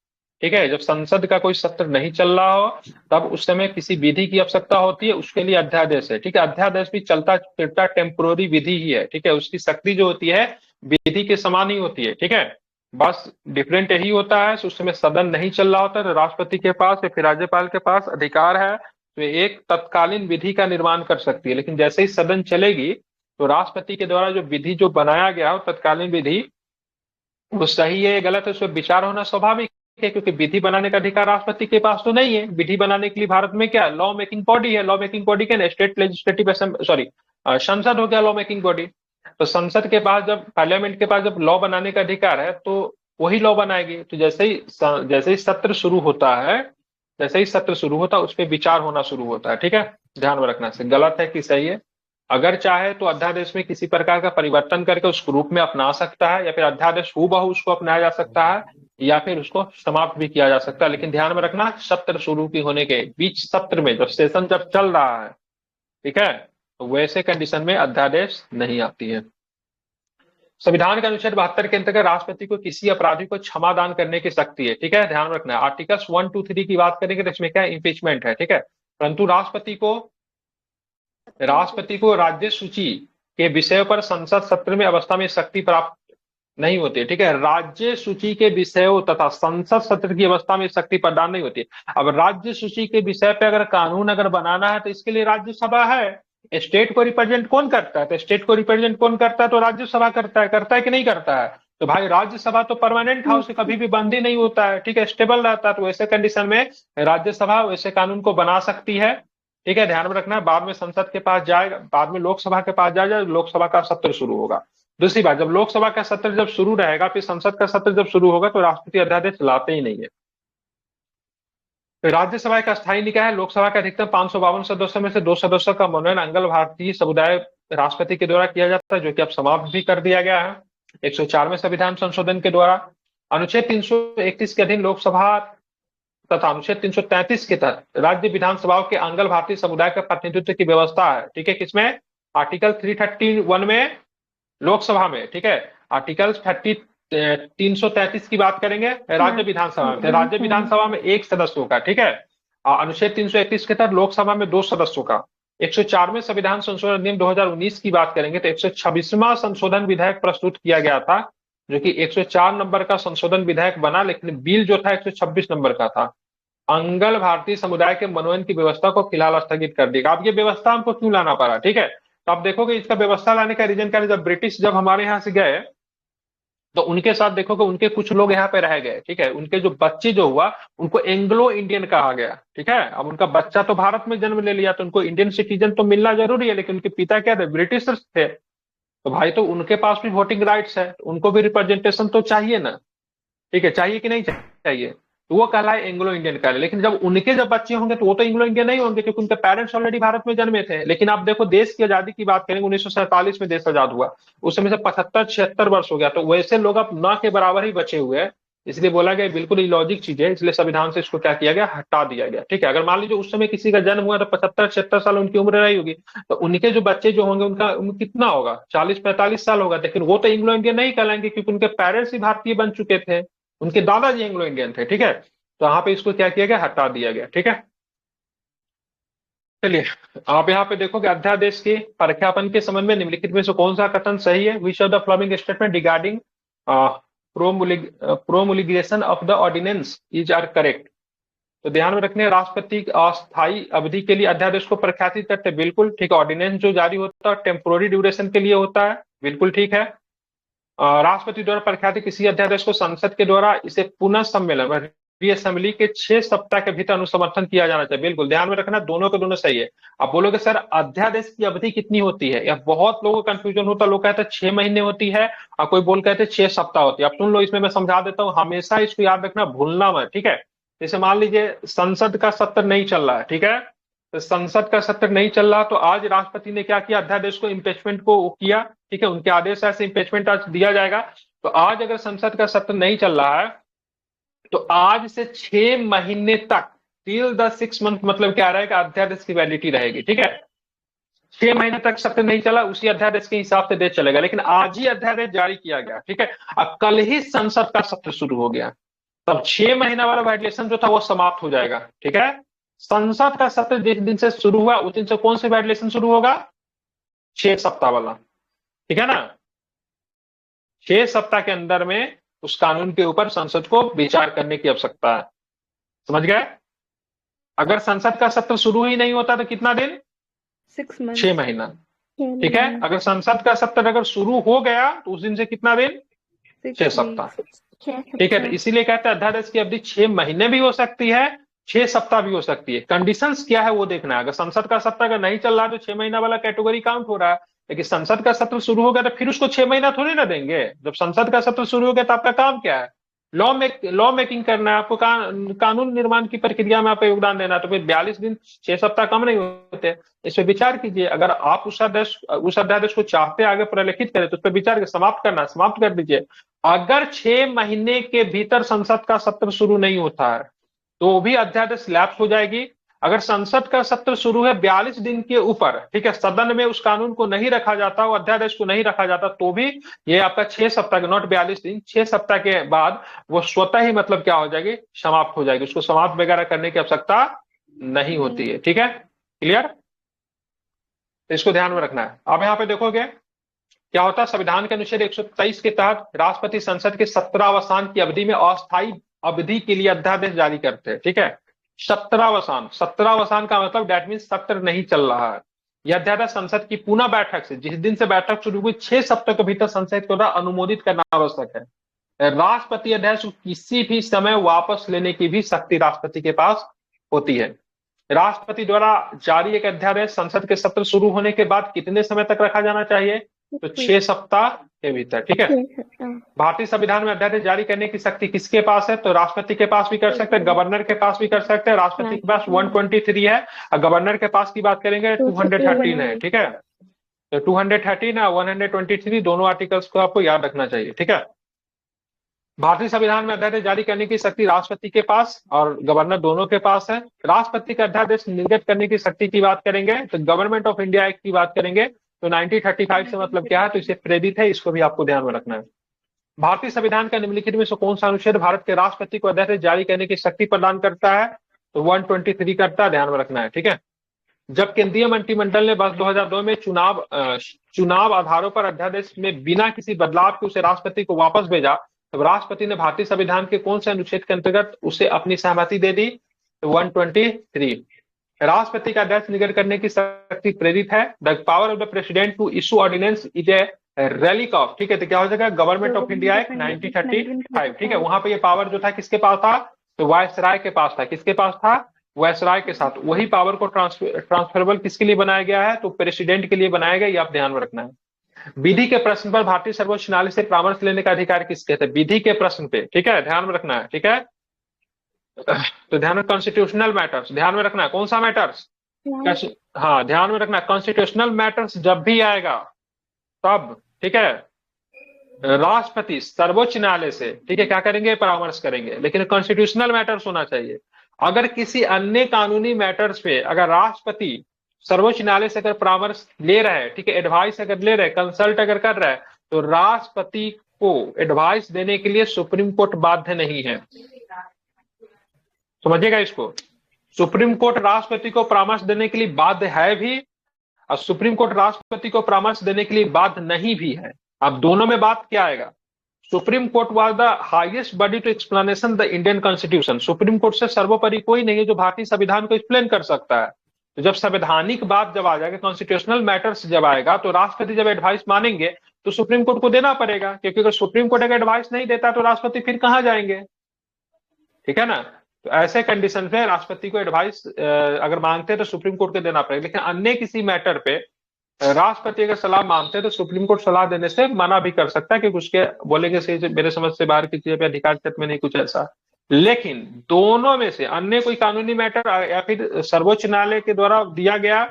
ठीक है। जब संसद का कोई सत्र नहीं चल रहा हो, तब उस समय किसी विधि की आवश्यकता होती है, उसके लिए अध्यादेश है, ठीक है। अध्यादेश भी चलता फिरता टेम्पोररी विधि ही है, ठीक है। उसकी शक्ति जो होती है विधि के समान ही होती है, ठीक है। बस डिफरेंट यही होता है, उस समय सदन नहीं चल रहा होता, तो राष्ट्रपति के पास या फिर राज्यपाल के पास अधिकार है, तो एक तत्कालीन विधि का निर्माण कर सकती है। लेकिन जैसे ही सदन चलेगी, तो राष्ट्रपति के द्वारा जो विधि जो बनाया गया हो तत्कालीन विधि, वो सही है गलत है उस पर विचार होना स्वाभाविक है, क्योंकि विधि बनाने का अधिकार राष्ट्रपति के पास तो नहीं है। विधि बनाने के लिए भारत में क्या लॉ मेकिंग बॉडी है, लॉ मेकिंग बॉडी क्या स्टेट लेजिस्लेटिव सॉरी संसद हो गया लॉ मेकिंग बॉडी। तो संसद के पास जब पार्लियामेंट के पास जब लॉ बनाने का अधिकार है तो वही लॉ बनाएगी। तो जैसे ही सत्र शुरू होता है, जैसे ही सत्र शुरू होता है उस पर विचार होना शुरू होता है। ठीक है, ध्यान में रखना से गलत है कि सही है। अगर चाहे तो अध्यादेश में किसी प्रकार का परिवर्तन करके उसको रूप में अपना सकता है, या फिर अध्यादेश हूबहू उसको अपनाया जा सकता है, या फिर उसको समाप्त भी किया जा सकता है। लेकिन ध्यान में रखना सत्र शुरू की होने के बीच, सत्र में जब सेशन जब चल रहा है, ठीक है, तो वैसे कंडीशन में अध्यादेश नहीं आती है। संविधान के अनुच्छेद 72 के अंतर्गत राष्ट्रपति को किसी अपराधी को क्षमा दान करने की शक्ति है। ठीक है, ध्यान रखना है। आर्टिकल्स 1, 2, 3 की बात करेंगे तो इसमें क्या इम्पीचमेंट है। ठीक है, परंतु राष्ट्रपति को राज्य सूची के विषय पर संसद सत्र में अवस्था में शक्ति प्राप्त नहीं होती है। ठीक है, राज्य सूची के विषयों तथा संसद सत्र की अवस्था में शक्ति प्रदान नहीं होती है। अब राज्य सूची के विषय पे अगर कानून अगर बनाना है तो इसके लिए राज्यसभा है। स्टेट को रिप्रेजेंट कौन करता है? तो स्टेट को रिप्रेजेंट कौन करता है? तो राज्यसभा करता है कि नहीं करता है? तो भाई राज्यसभा तो परमानेंट हाउस है, कभी भी बंद ही नहीं होता है। ठीक है, स्टेबल रहता है। तो वैसे कंडीशन में राज्यसभा वैसे कानून को बना सकती है। ठीक है, ध्यान में रखना है। बाद में संसद के पास जाएगा, बाद में लोकसभा के पास जाएगा, लोकसभा का सत्र शुरू होगा। दूसरी बात, जब लोकसभा का सत्र जब शुरू रहेगा, फिर संसद का सत्र जब शुरू होगा, तो राष्ट्रपति अध्यादेश लाते ही नहीं है। तो राज्यसभा का स्थायी निकाय है। लोकसभा के अधिकतम 552 सदस्यों में से 2 सदस्यों का मनोनयन अंगल भारतीय समुदाय राष्ट्रपति के द्वारा किया जाता है, जो कि अब समाप्त भी कर दिया गया है 104वें संविधान संशोधन के द्वारा। अनुच्छेद 331 के अधीन लोकसभा तथा अनुच्छेद 333 के तहत राज्य विधानसभाओं के अंगल भारतीय समुदाय के प्रतिनिधित्व की व्यवस्था है। ठीक है, किसमें? आर्टिकल 331 में लोकसभा में। ठीक है, आर्टिकल 333 की बात करेंगे राज्य विधानसभा में। राज्य विधानसभा में 1 सदस्य होगा। ठीक है, अनुच्छेद 331 के तहत लोकसभा में 2 सदस्यों का। 104वें संविधान संशोधन अधिनियम 2019 की बात करेंगे तो 126वां संशोधन विधेयक प्रस्तुत किया गया था, जो कि 104 नंबर का संशोधन विधेयक बना, लेकिन बिल जो था 126 नंबर का था। अंगल भारतीय समुदाय के मनोनयन की व्यवस्था को फिलहाल स्थगित कर देगा। अब ये व्यवस्था हमको क्यों लाना पड़ा? ठीक है, तो आप देखोगे इसका व्यवस्था लाने का रीजन क्या है। जब ब्रिटिश जब हमारे यहाँ से गए तो उनके साथ देखोगे उनके कुछ लोग यहाँ पे रह गए। ठीक है, उनके जो बच्चे जो हुआ उनको एंग्लो इंडियन कहा गया। ठीक है, अब उनका बच्चा तो भारत में जन्म ले लिया तो उनको इंडियन सिटीजन तो मिलना जरूरी है, लेकिन उनके पिता क्या थे? ब्रिटिशर्स थे। तो भाई तो उनके पास भी वोटिंग राइट्स है, तो उनको भी रिप्रेजेंटेशन तो चाहिए ना। ठीक है, चाहिए कि नहीं चाहिए? तो वो कहलाए एंग्लो इंडियन कहलाए। लेकिन जब उनके जब बच्चे होंगे तो वो तो एंग्लो इंडियन नहीं होंगे, क्योंकि उनके पेरेंट्स ऑलरेडी भारत में जन्मे थे। लेकिन आप देखो देश की आजादी की बात करेंगे, 1947 में देश आजाद हुआ, उस समय से 75-76 वर्ष हो गया, तो वैसे लोग अब न के बराबर ही बचे हुए हैं। इसलिए बोला गया बिल्कुल इलॉजिक चीज है, इसलिए संविधान से इसको क्या किया गया? हटा दिया गया। ठीक है, अगर मान लीजिए उस समय किसी का जन्म हुआ तो 75-76 साल उनकी उम्र रही होगी, तो उनके जो बच्चे जो होंगे उनका उम्र कितना होगा? 40-45 साल होगा। लेकिन वो तो इंग्लो इंडियन नहीं कहलाएंगे, क्योंकि उनके पेरेंट्स ही भारतीय बन चुके थे, उनके दादाजी एंग्लो इंडियन थे। ठीक है, तो यहाँ पे इसको क्या किया गया? हटा दिया गया। ठीक है, चलिए आप यहाँ पे देखोगे अध्यादेश के प्रख्यापन के संबंध में निम्नलिखित में से कौन सा कथन सही है? Which of the following statement regarding promulgation of the ordinance is are correct? तो ध्यान में रखने, राष्ट्रपति अस्थायी अवधि के लिए अध्यादेश को प्रख्यापित करते हैं, बिल्कुल ठीक है। ऑर्डिनेंस जो जारी होता है टेम्पोररी ड्यूरेशन के लिए होता है, बिल्कुल ठीक है। राष्ट्रपति द्वारा प्रख्यापित किसी अध्यादेश को संसद के द्वारा इसे पुनः सम्मेलन रीअसेंबली के 6 सप्ताह के भीतर अनुसमर्थन किया जाना चाहिए, बिल्कुल ध्यान में रखना, दोनों के दोनों सही है। आप बोलोगे सर अध्यादेश की अवधि कितनी होती है? या बहुत लोगों को कंफ्यूजन होता है, लोग कहते हैं 6 महीने होती है और कोई बोल कहते हैं 6 सप्ताह होती है। आप सुन लो, इसमें मैं समझा देता हूँ, हमेशा इसको याद रखना, भूलना मत। ठीक है, जैसे मान लीजिए संसद का सत्र नहीं चल रहा है, ठीक है, तो संसद का सत्र नहीं चल रहा, तो आज राष्ट्रपति ने क्या किया? अध्यादेश को इम्पीचमेंट को किया। ठीक है, उनके आदेश से इम्पीचमेंट आज दिया जाएगा। तो आज अगर संसद का सत्र नहीं चल रहा है तो आज से 6 महीने तक टिल द 6 मंथ, मतलब क्या रहेगा? अध्यादेश की वैलिडिटी रहेगी। ठीक है, 6 महीने तक सत्र नहीं चला, उसी अध्यादेश के हिसाब से देश चलेगा। लेकिन आज ही अध्यादेश जारी किया गया, ठीक है, अब कल ही संसद का सत्र शुरू हो गया, तब 6 महीना वाला वाइलेशन जो था वो समाप्त हो जाएगा। ठीक है, संसद का सत्र जिस दिन से शुरू हुआ उस दिन से कौन से वाइलेशन शुरू होगा? 6 सप्ताह वाला। ठीक है ना, 6 सप्ताह के अंदर में उस कानून के ऊपर संसद को विचार करने की आवश्यकता है। समझ गए? अगर संसद का सत्र शुरू ही नहीं होता तो कितना दिन? 6 महीना। ठीक है, अगर संसद का सत्र अगर शुरू हो गया तो उस दिन से कितना दिन? 6 6 सप्ताह। वीक्स, 6 ठीक है, तो सप्ताह। इसीलिए कहते हैं अध्यादेश की अवधि 6 महीने भी हो सकती है, 6 सप्ताह भी हो सकती है। कंडीशंस क्या है वो देखना है। अगर संसद का सत्र अगर नहीं चल रहा है तो 6 महीना वाला कैटेगरी काउंट हो रहा है। लेकिन संसद का सत्र शुरू हो गया तो फिर उसको 6 महीना थोड़ी ना देंगे। जब संसद का सत्र शुरू हो गया तो आपका काम क्या है? लॉ मेकिंग करना है आपको, कानून निर्माण की प्रक्रिया में आपको योगदान देना है। तो फिर 42 दिन, 6 सप्ताह कम नहीं होते। इस पे विचार कीजिए। अगर आप उस अध्यादेश को चाहते हैं आगे प्रलेखित करें तो उस पर विचार कर समाप्त करना है, समाप्त कर दीजिए। अगर 6 महीने के भीतर संसद का सत्र शुरू नहीं होता है तो भी अध्यादेश लैप्स हो जाएगी। अगर संसद का सत्र शुरू है 42 दिन के ऊपर, ठीक है, सदन में उस कानून को नहीं रखा जाता, वो अध्यादेश को नहीं रखा जाता, तो भी ये आपका 6 सप्ताह के, नॉट 42 दिन, 6 सप्ताह के बाद वो स्वतः ही मतलब क्या हो जाएगी, समाप्त हो जाएगी। उसको समाप्त वगैरह करने की आवश्यकता नहीं होती है। ठीक है, क्लियर? इसको ध्यान में रखना है। अब यहाँ पे देखोगे क्या होता है, संविधान के अनुच्छेद 123 के तहत राष्ट्रपति संसद के सत्रावसान की अवधि में अस्थायी अवधि के लिए अध्यादेश जारी करते हैं। ठीक है, सत्रावसान, सत्रावसान का मतलब दैट मीन सत्र नहीं चल रहा है। यह अध्यादेश संसद की पुनः बैठक से, जिस दिन से बैठक शुरू हुई, 6 सप्ताह के भीतर संसद को अनुमोदित करना आवश्यक है। राष्ट्रपति अध्यक्ष को किसी भी समय वापस लेने की भी शक्ति राष्ट्रपति के पास होती है। राष्ट्रपति द्वारा जारी एक अध्यादेश संसद के सत्र शुरू होने के बाद कितने समय तक रखा जाना चाहिए? तो 6 सप्ताह के भीतर। ठीक है, 6 सप्ताह। भारतीय संविधान में अध्यादेश जारी करने की शक्ति किसके पास है? तो राष्ट्रपति के पास भी कर सकते हैं, गवर्नर के पास भी कर सकते हैं। राष्ट्रपति के पास 123 है और गवर्नर के पास की बात करेंगे 213 है। ठीक है, तो 213 और 123 दोनों आर्टिकल्स को आपको याद रखना चाहिए। ठीक है, भारतीय संविधान में अध्यादेश जारी करने की शक्ति राष्ट्रपति के पास और गवर्नर दोनों के पास है। राष्ट्रपति का अध्यादेश निर्गत करने की शक्ति की बात करेंगे तो गवर्नमेंट ऑफ इंडिया एक्ट की बात करेंगे तो 1935 से मतलब क्या है, तो इसे प्रेरित है। इसको भी आपको ध्यान में रखना है। भारतीय संविधान का निम्नलिखित में से कौन सा अनुच्छेद भारत के राष्ट्रपति को अध्यादेश जारी करने की शक्ति प्रदान करता है? तो 123 करता है, ध्यान में रखना है। ठीक है, जब केंद्रीय मंत्रिमंडल ने वर्ष 2002 में चुनाव आधारों पर अध्यादेश में बिना किसी बदलाव के उसे राष्ट्रपति को वापस भेजा, तब राष्ट्रपति ने भारतीय संविधान के कौन से अनुच्छेद के अंतर्गत उसे अपनी सहमति दे दी? तो 123। राष्ट्रपति का अध्यादेश निर्गत करने की शक्ति प्रेरित है। The power of the president to issue ordinance is a relic of, ठीक है, तो क्या हो जाएगा, गवर्नमेंट ऑफ इंडिया एक्ट 1935। ठीक है, वहां पे ये पावर जो था किसके पास था? तो वायसराय के पास था। किसके पास था? वायसराय के साथ। वही पावर को ट्रांसफरेबल किसके लिए बनाया गया है? तो प्रेसिडेंट के लिए बनाया गया। ये आप ध्यान में रखना है। विधि के प्रश्न पर भारतीय सर्वोच्च न्यायालय से परामर्श लेने का अधिकार किसके थे? विधि के प्रश्न पे। ठीक है, ध्यान में रखना है। ठीक है, तो ध्यान में, कॉन्स्टिट्यूशनल मैटर्स ध्यान में रखना है। कौन सा मैटर्स? हाँ, ध्यान में रखना, कॉन्स्टिट्यूशनल मैटर्स जब भी आएगा तब, ठीक है, राष्ट्रपति सर्वोच्च न्यायालय से, ठीक है, क्या करेंगे? परामर्श करेंगे। लेकिन कॉन्स्टिट्यूशनल मैटर्स होना चाहिए। अगर किसी अन्य कानूनी मैटर्स पे अगर राष्ट्रपति सर्वोच्च न्यायालय से अगर परामर्श ले रहा है, ठीक है, एडवाइस अगर ले रहे हैं, कंसल्ट अगर कर रहा है, तो राष्ट्रपति को एडवाइस देने के लिए सुप्रीम कोर्ट बाध्य नहीं है। समझिएगा इसको। सुप्रीम कोर्ट राष्ट्रपति को परामर्श देने के लिए बाध्य है भी और सुप्रीम कोर्ट राष्ट्रपति को परामर्श देने के लिए बाध्य नहीं भी है। अब दोनों में बात क्या आएगा? Supreme court was the highest body to explanation the Indian constitution. Supreme court से सर्वोपरि कोई नहीं है जो भारतीय संविधान को एक्सप्लेन कर सकता है। तो जब संवैधानिक बात जब आ जाएगा, कॉन्स्टिट्यूशनल मैटर्स जब आएगा, तो राष्ट्रपति जब एडवाइस मानेंगे तो सुप्रीम कोर्ट को देना पड़ेगा, क्योंकि अगर सुप्रीम कोर्ट अगर एडवाइस नहीं देता तो राष्ट्रपति फिर कहां जाएंगे? ठीक है ना। तो ऐसे कंडीशन में राष्ट्रपति को एडवाइस अगर मांगते हैं तो सुप्रीम कोर्ट को देना पड़ेगा। लेकिन अन्य किसी मैटर पे राष्ट्रपति अगर सलाह मांगते हैं तो सुप्रीम कोर्ट सलाह देने से मना भी कर सकता है, क्योंकि उसके बोलेंगे से मेरे समझ से बाहर की चीजें अधिकार क्षेत्र में नहीं, कुछ ऐसा। लेकिन दोनों में से अन्य कोई कानूनी मैटर या फिर सर्वोच्च न्यायालय के द्वारा दिया गया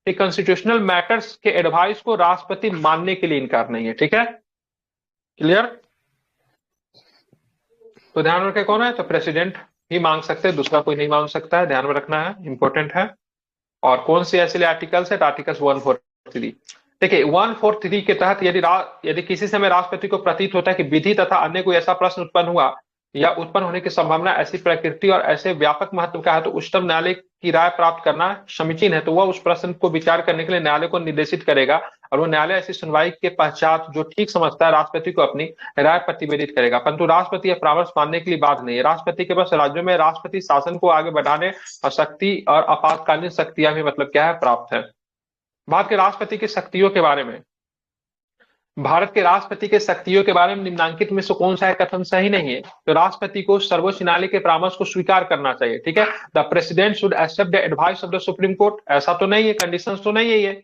कॉन्स्टिट्यूशनल मैटर्स के एडवाइस को राष्ट्रपति मानने के लिए इनकार नहीं है। ठीक है, क्लियर? तो ध्यान रखें, कौन है? तो प्रेसिडेंट ही मांग सकते हैं, दूसरा कोई नहीं मांग सकता है। ध्यान में रखना है, इंपॉर्टेंट है। और कौन से ऐसे आर्टिकल्स है? आर्टिकल्स 143। देखिए 143 के तहत यदि किसी समय राष्ट्रपति को प्रतीत होता है कि विधि तथा अन्य कोई ऐसा प्रश्न उत्पन्न हुआ या उत्पन्न होने की संभावना ऐसी प्रकृति और ऐसे व्यापक महत्व का है तो उच्चतम न्यायालय की राय प्राप्त करना समीचीन है, तो वह उस प्रश्न को विचार करने के लिए न्यायालय को निर्देशित करेगा और वो न्यायालय ऐसी सुनवाई के पश्चात जो ठीक समझता है राष्ट्रपति को अपनी राय प्रतिवेदित करेगा। परंतु राष्ट्रपति यह परामर्श मानने के लिए बाध्य नहीं है। राष्ट्रपति के पास राज्यों में राष्ट्रपति शासन को आगे बढ़ाने और शक्ति और आपातकालीन शक्तियां भी मतलब क्या है? प्राप्त है। बात के राष्ट्रपति की शक्तियों के बारे में, भारत के राष्ट्रपति के शक्तियों के बारे में निम्नांकित में से कौन सा कथन सही नहीं है? तो राष्ट्रपति को सर्वोच्च न्यायालय के परामर्श को स्वीकार करना चाहिए, ठीक है। The president should accept the advice of the supreme court, ऐसा तो नहीं है, कंडीशन तो नहीं है ये।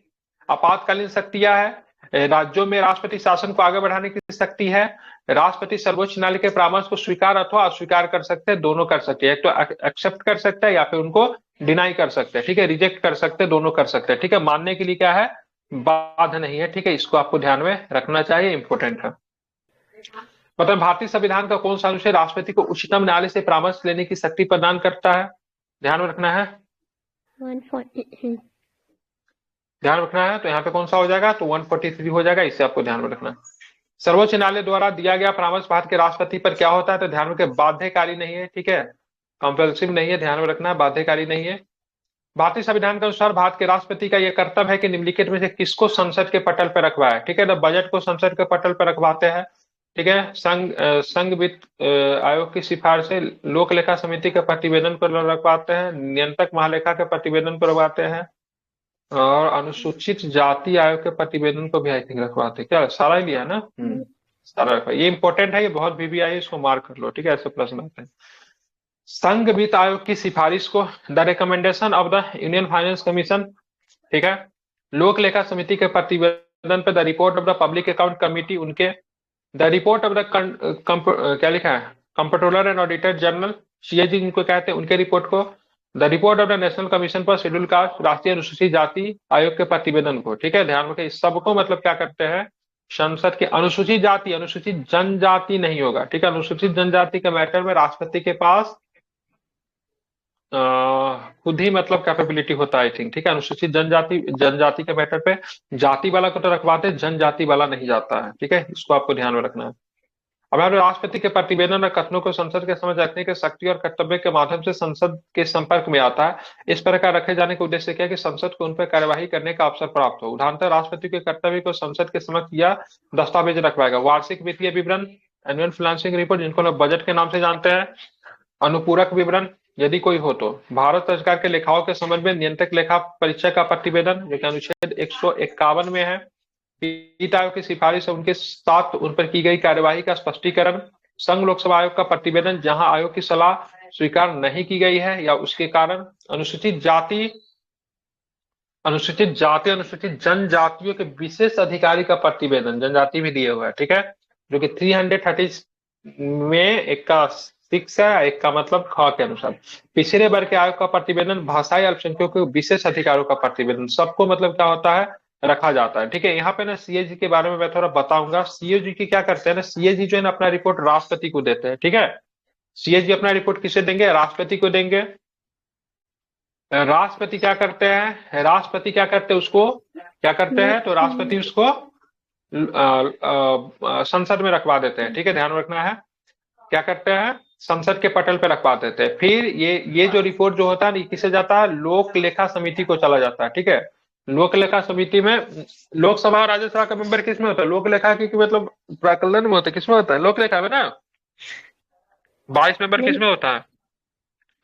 आपातकालीन शक्तियां है, राज्यों में राष्ट्रपति शासन को आगे बढ़ाने की शक्ति है। राष्ट्रपति सर्वोच्च न्यायालय के परामर्श को स्वीकार अथवा अस्वीकार कर सकते हैं, दोनों कर सकते हैं। एक तो एक्सेप्ट कर सकते हैं या फिर उनको डिनाई कर सकते हैं, ठीक है, रिजेक्ट कर सकते हैं, दोनों कर सकते हैं, ठीक है। मानने के लिए क्या है, बाध नहीं है, ठीक है। इसको आपको ध्यान में रखना चाहिए, इंपॉर्टेंट है। मतलब भारतीय संविधान का कौन सा अनुच्छेद राष्ट्रपति को उच्चतम न्यायालय से परामर्श लेने की शक्ति प्रदान करता है? ध्यान में रखना है, 140। ध्यान रखना है। तो यहाँ पे कौन सा हो जाएगा, तो 143 हो जाएगा, इससे आपको ध्यान में रखना है। सर्वोच्च न्यायालय द्वारा दिया गया परामर्श भारत के राष्ट्रपति पर क्या होता है, तो ध्यान रखें, बाध्यकारी नहीं है, ठीक है, कंपल्सिव नहीं है, ध्यान में रखना है, बाध्यकारी नहीं है। भारतीय संविधान के अनुसार भारत के राष्ट्रपति का यह कर्तव्य है कि निम्नलिखित में से किसको संसद के पटल पर रखवाए, ठीक है। तो बजट को संसद के पटल पर रखवाते हैं, ठीक है। संघ वित्त आयोग की सिफारिश से लोक लेखा समिति के प्रतिवेदन को रखवाते हैं, नियंत्रक महालेखा के प्रतिवेदन को रखवाते हैं, और अनुसूचित जाति आयोग के प्रतिवेदन को भी आई थिंक रखवाते हैं। क्या सारा ही लिया ना? सारा रखवा, ये इंपॉर्टेंट है, ये बहुत बीबीआई है, इसको मार्क कर लो, ठीक है, ऐसे प्रश्न आते हैं। संघ वित्त आयोग की सिफारिश को the recommendation of the union finance commission, ठीक है। लोक लेखा समिति के प्रतिवेदन पर the report of the public account committee, उनके द रिपोर्ट ऑफ द क्या लिखा है, comptroller and auditor general, CAG जिनको कहते हैं, उनके रिपोर्ट को। The report of the national commission for schedule caste, राष्ट्रीय अनुसूचित जाति आयोग के प्रतिवेदन को, ठीक है। ध्यान रखें, इस सबको मतलब क्या करते हैं, संसद के अनुसूचित जाति, अनुसूचित जनजाति नहीं होगा, ठीक है। अनुसूचित जनजाति के मैटर में राष्ट्रपति के पास खुद ही मतलब कैपेबिलिटी होता है, आई थिंक, ठीक है। अनुसूचित जनजाति के मैटर पे जाति वाला को तो रखवाते, जनजाति वाला नहीं जाता है, ठीक है, इसको आपको ध्यान में रखना है। अब हमारे राष्ट्रपति के प्रतिवेदन और कथनों को संसद के समझ रखने के शक्ति और कर्तव्य के माध्यम से संसद के संपर्क में आता है। इस प्रकार रखे जाने का उद्देश्य क्या है कि संसद को उन पर कार्यवाही करने का अवसर प्राप्त हो। उदाहरणतः राष्ट्रपति के कर्तव्य को संसद के समक्ष या दस्तावेज रखवाएगा। वार्षिक वित्तीय विवरण, एनुअल फाइनेंसिंग रिपोर्ट, जिनको लोग बजट के नाम से जानते हैं, अनुपूरक विवरण यदि कोई हो तो, भारत सरकार के लेखाओं के संबंध में नियंत्रक लेखा परीक्षा का प्रतिवेदन, जो कि अनुच्छेद 151 में है। वित्त आयोग की सिफारिश है, उनके साथ उन पर की गई कार्यवाही का स्पष्टीकरण। संघ लोकसेवा आयोग का प्रतिवेदन, जहां आयोग की सलाह स्वीकार नहीं की गई है या उसके कारण। अनुसूचित जाति, अनुसूचित जनजातियों के विशेष अधिकारी का प्रतिवेदन, जनजाति भी दिए हुए है, ठीक है, जो कि 330 में एक का 6 है, एक का मतलब ख के अनुसार। पिछड़े वर्ग के आयोग का प्रतिवेदन, भाषाई अल्पसंख्यकों के विशेष अधिकारों का प्रतिवेदन, सबको मतलब क्या होता है, रखा जाता है, ठीक है। यहाँ पे ना सीएजी के बारे में मैं थोड़ा बताऊंगा। सीएजी की क्या करते हैं ना, सीएजी जो है ना अपना रिपोर्ट राष्ट्रपति को देते हैं, ठीक है। सीएजी अपना रिपोर्ट किसे देंगे, राष्ट्रपति को देंगे। राष्ट्रपति क्या करते हैं, राष्ट्रपति क्या करते हैं, उसको क्या करते हैं, तो राष्ट्रपति उसको संसद में रखवा देते हैं, ठीक है, ध्यान रखना है। क्या करते हैं, संसद के पटल पे रखवा देते हैं। फिर ये जो रिपोर्ट जो होता है ना, किसे जाता है, लोक लेखा समिति को चला जाता है, ठीक है। लोक लेखा समिति में लोकसभा और राज्यसभा का मेंबर किसमें होता है, लोक लेखा की मतलब प्राकलन में होता है, किसमें होता है, लोक लेखा में ना 22 मेंबर किसमें होता है,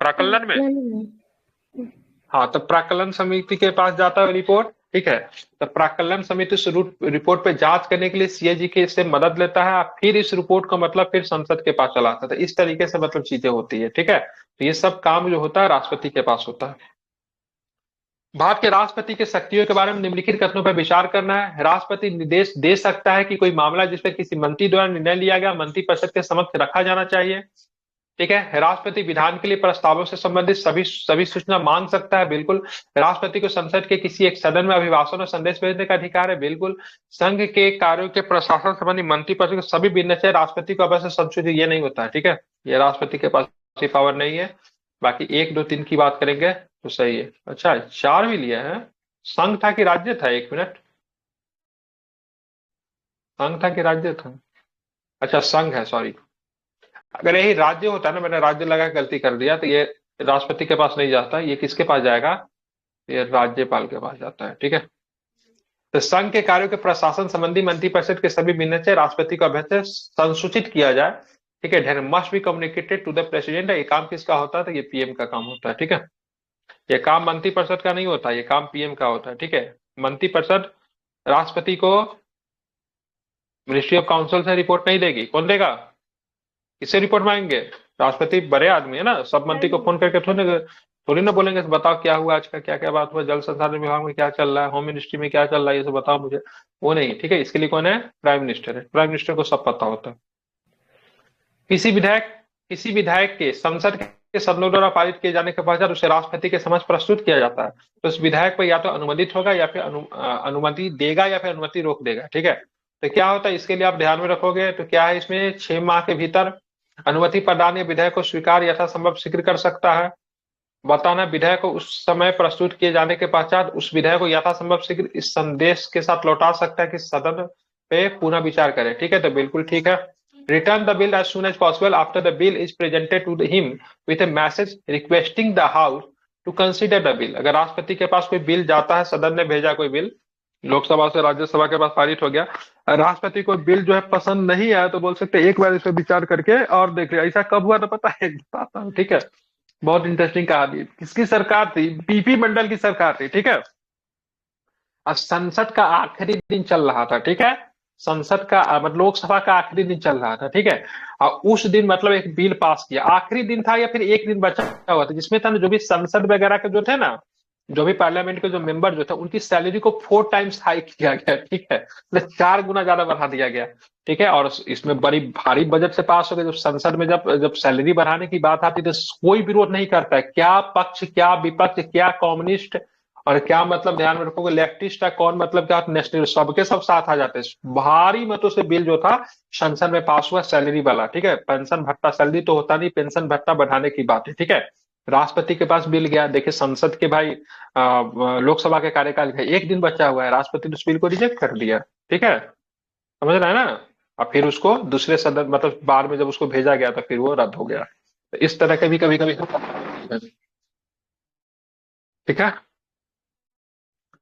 प्राकलन में। हाँ, तो प्राकलन समिति के पास जाता है रिपोर्ट, ठीक है। तो प्राकलन समिति उस रिपोर्ट पे जांच करने के लिए सीएजी के से मदद लेता है, फिर इस रिपोर्ट को मतलब फिर संसद के पास चलाता है। तो इस तरीके से मतलब चीजें होती है, ठीक है। तो ये सब काम जो होता है राष्ट्रपति के पास होता है। भारत के राष्ट्रपति के शक्तियों के बारे में निम्नलिखित कथनों पर विचार करना है। राष्ट्रपति निर्देश दे सकता है कि कोई मामला जिस पर किसी मंत्री द्वारा निर्णय लिया गया मंत्रिपरिषद के समक्ष रखा जाना चाहिए, ठीक है। राष्ट्रपति विधान के लिए प्रस्तावों से संबंधित सभी सूचना मांग सकता है, बिल्कुल। राष्ट्रपति को संसद के किसी एक सदन में अभिभाषण और संदेश भेजने का अधिकार है, बिल्कुल। संघ के कार्यों के प्रशासन संबंधी मंत्रिपरिषद के सभी निर्णय राष्ट्रपति को अवश्य संशोधित, ये नहीं होता है, ठीक है, ये राष्ट्रपति के पास पावर नहीं है। बाकी 1, 2, 3 की बात करेंगे तो सही है। अच्छा, 4 भी लिया है, संघ था कि राज्य था, 1 मिनट, संघ था कि राज्य था, अच्छा संघ है, सॉरी। अगर यही राज्य होता ना, मैंने राज्य लगा गलती कर दिया, तो ये राष्ट्रपति के पास नहीं जाता, ये किसके पास जाएगा, ये राज्यपाल के पास जाता है, ठीक है। तो संघ के कार्यों के प्रशासन संबंधी मंत्रिपरिषद के सभी निर्णय से राष्ट्रपति को अभ्यर्थ संसूचित किया जाए, ठीक है। Must be communicated to the president, ये काम किसका होता है, तो ये पीएम का काम होता है, ठीक है। ये काम मंत्रिपरिषद का नहीं होता, ये काम पीएम का होता है, ठीक है। मंत्रिपरिषद राष्ट्रपति को मिनिस्ट्री ऑफ काउंसिल से रिपोर्ट नहीं देगी, कौन देगा? किससे रिपोर्ट मांगेंगे? राष्ट्रपति बड़े आदमी है ना, सब मंत्री को नहीं, फोन करके थोड़ी ना बोलेंगे बताओ क्या हुआ आज का, क्या क्या बात हुआ, जल संसाधन विभाग में क्या चल रहा है, होम मिनिस्ट्री में क्या चल रहा है, ये सब बताओ मुझे। वो नहीं, ठीक है, इसके लिए कौन है? प्राइम मिनिस्टर है, प्राइम मिनिस्टर को सब पता होता है। किसी विधायक किसी विधायक के संसद के सदनों द्वारा पारित किए जाने के पश्चात उसे राष्ट्रपति के समक्ष प्रस्तुत किया जाता है, तो उस विधायक पर या तो अनुमोदित होगा या फिर अनुमति देगा या फिर अनुमति रोक देगा, ठीक है। तो क्या होता है इसके लिए आप ध्यान में रखोगे, तो क्या है इसमें 6 माह के भीतर अनुमति प्रदान या विधेयक को स्वीकार यथासंभव शीघ्र कर सकता है। बताना विधेयक को उस समय प्रस्तुत किए जाने के पश्चात उस विधेयक को यथासंभव शीघ्र इस संदेश के साथ लौटा सकता है कि सदन पे पुनः विचार करें, ठीक है, तो बिल्कुल ठीक है। Return the bill as soon as possible after the bill is presented to him with a message requesting the house to consider the bill. अगर राष्ट्रपति के पास कोई बिल जाता है, सदन ने भेजा कोई बिल, लोकसभा से राज्यसभा के पास पारित हो गया, राष्ट्रपति को बिल जो है पसंद नहीं आया, तो बोल सकते हैं एक बार इस पर विचार करके और देख लिया। ऐसा कब हुआ था पता है? बताता हूँ, ठीक है, बहुत इंटरेस्टिंग कहानी। किसकी सरकार थी? पीपी मंडल की सरकार थी, ठीक है। अब संसद का आखिरी दिन चल रहा था, ठीक है, संसद का मतलब लोकसभा का आखिरी दिन चल रहा था, ठीक है। और उस दिन मतलब एक बिल पास किया, आखिरी दिन था या फिर एक दिन बचा हुआ था, जिसमें था ना जो भी संसद वगैरह के जो थे ना, जो भी पार्लियामेंट के जो मेंबर जो थे, उनकी सैलरी को 4 टाइम्स हाई किया गया, ठीक है, मतलब 4 गुना ज्यादा बढ़ा दिया गया, ठीक है। और इसमें बड़ी भारी बजट से पास हो गया। जब संसद में जब जब सैलरी बढ़ाने की बात आती है तो कोई विरोध नहीं करता है, क्या पक्ष क्या विपक्ष, क्या कम्युनिस्ट और क्या मतलब ध्यान में रखोगे लेफ्टिस्ट है, कौन मतलब क्या नेशनल, सबके सब साथ आ जाते हैं। भारी मतों से बिल जो था संसद में पास हुआ, सैलरी वाला, ठीक है। पेंशन भत्ता, सैलरी तो होता नहीं, पेंशन भत्ता बढ़ाने की बात है, ठीक है। राष्ट्रपति के पास बिल गया, देखिए संसद के भाई लोकसभा के कार्यकाल का एक दिन बचा हुआ है, राष्ट्रपति ने उस बिल को रिजेक्ट कर दिया, ठीक है, समझ रहा है ना। और फिर उसको दूसरे सदन मतलब बाद में जब उसको भेजा गया तो फिर वो रद्द हो गया। तो इस तरह के भी कभी कभी, ठीक है,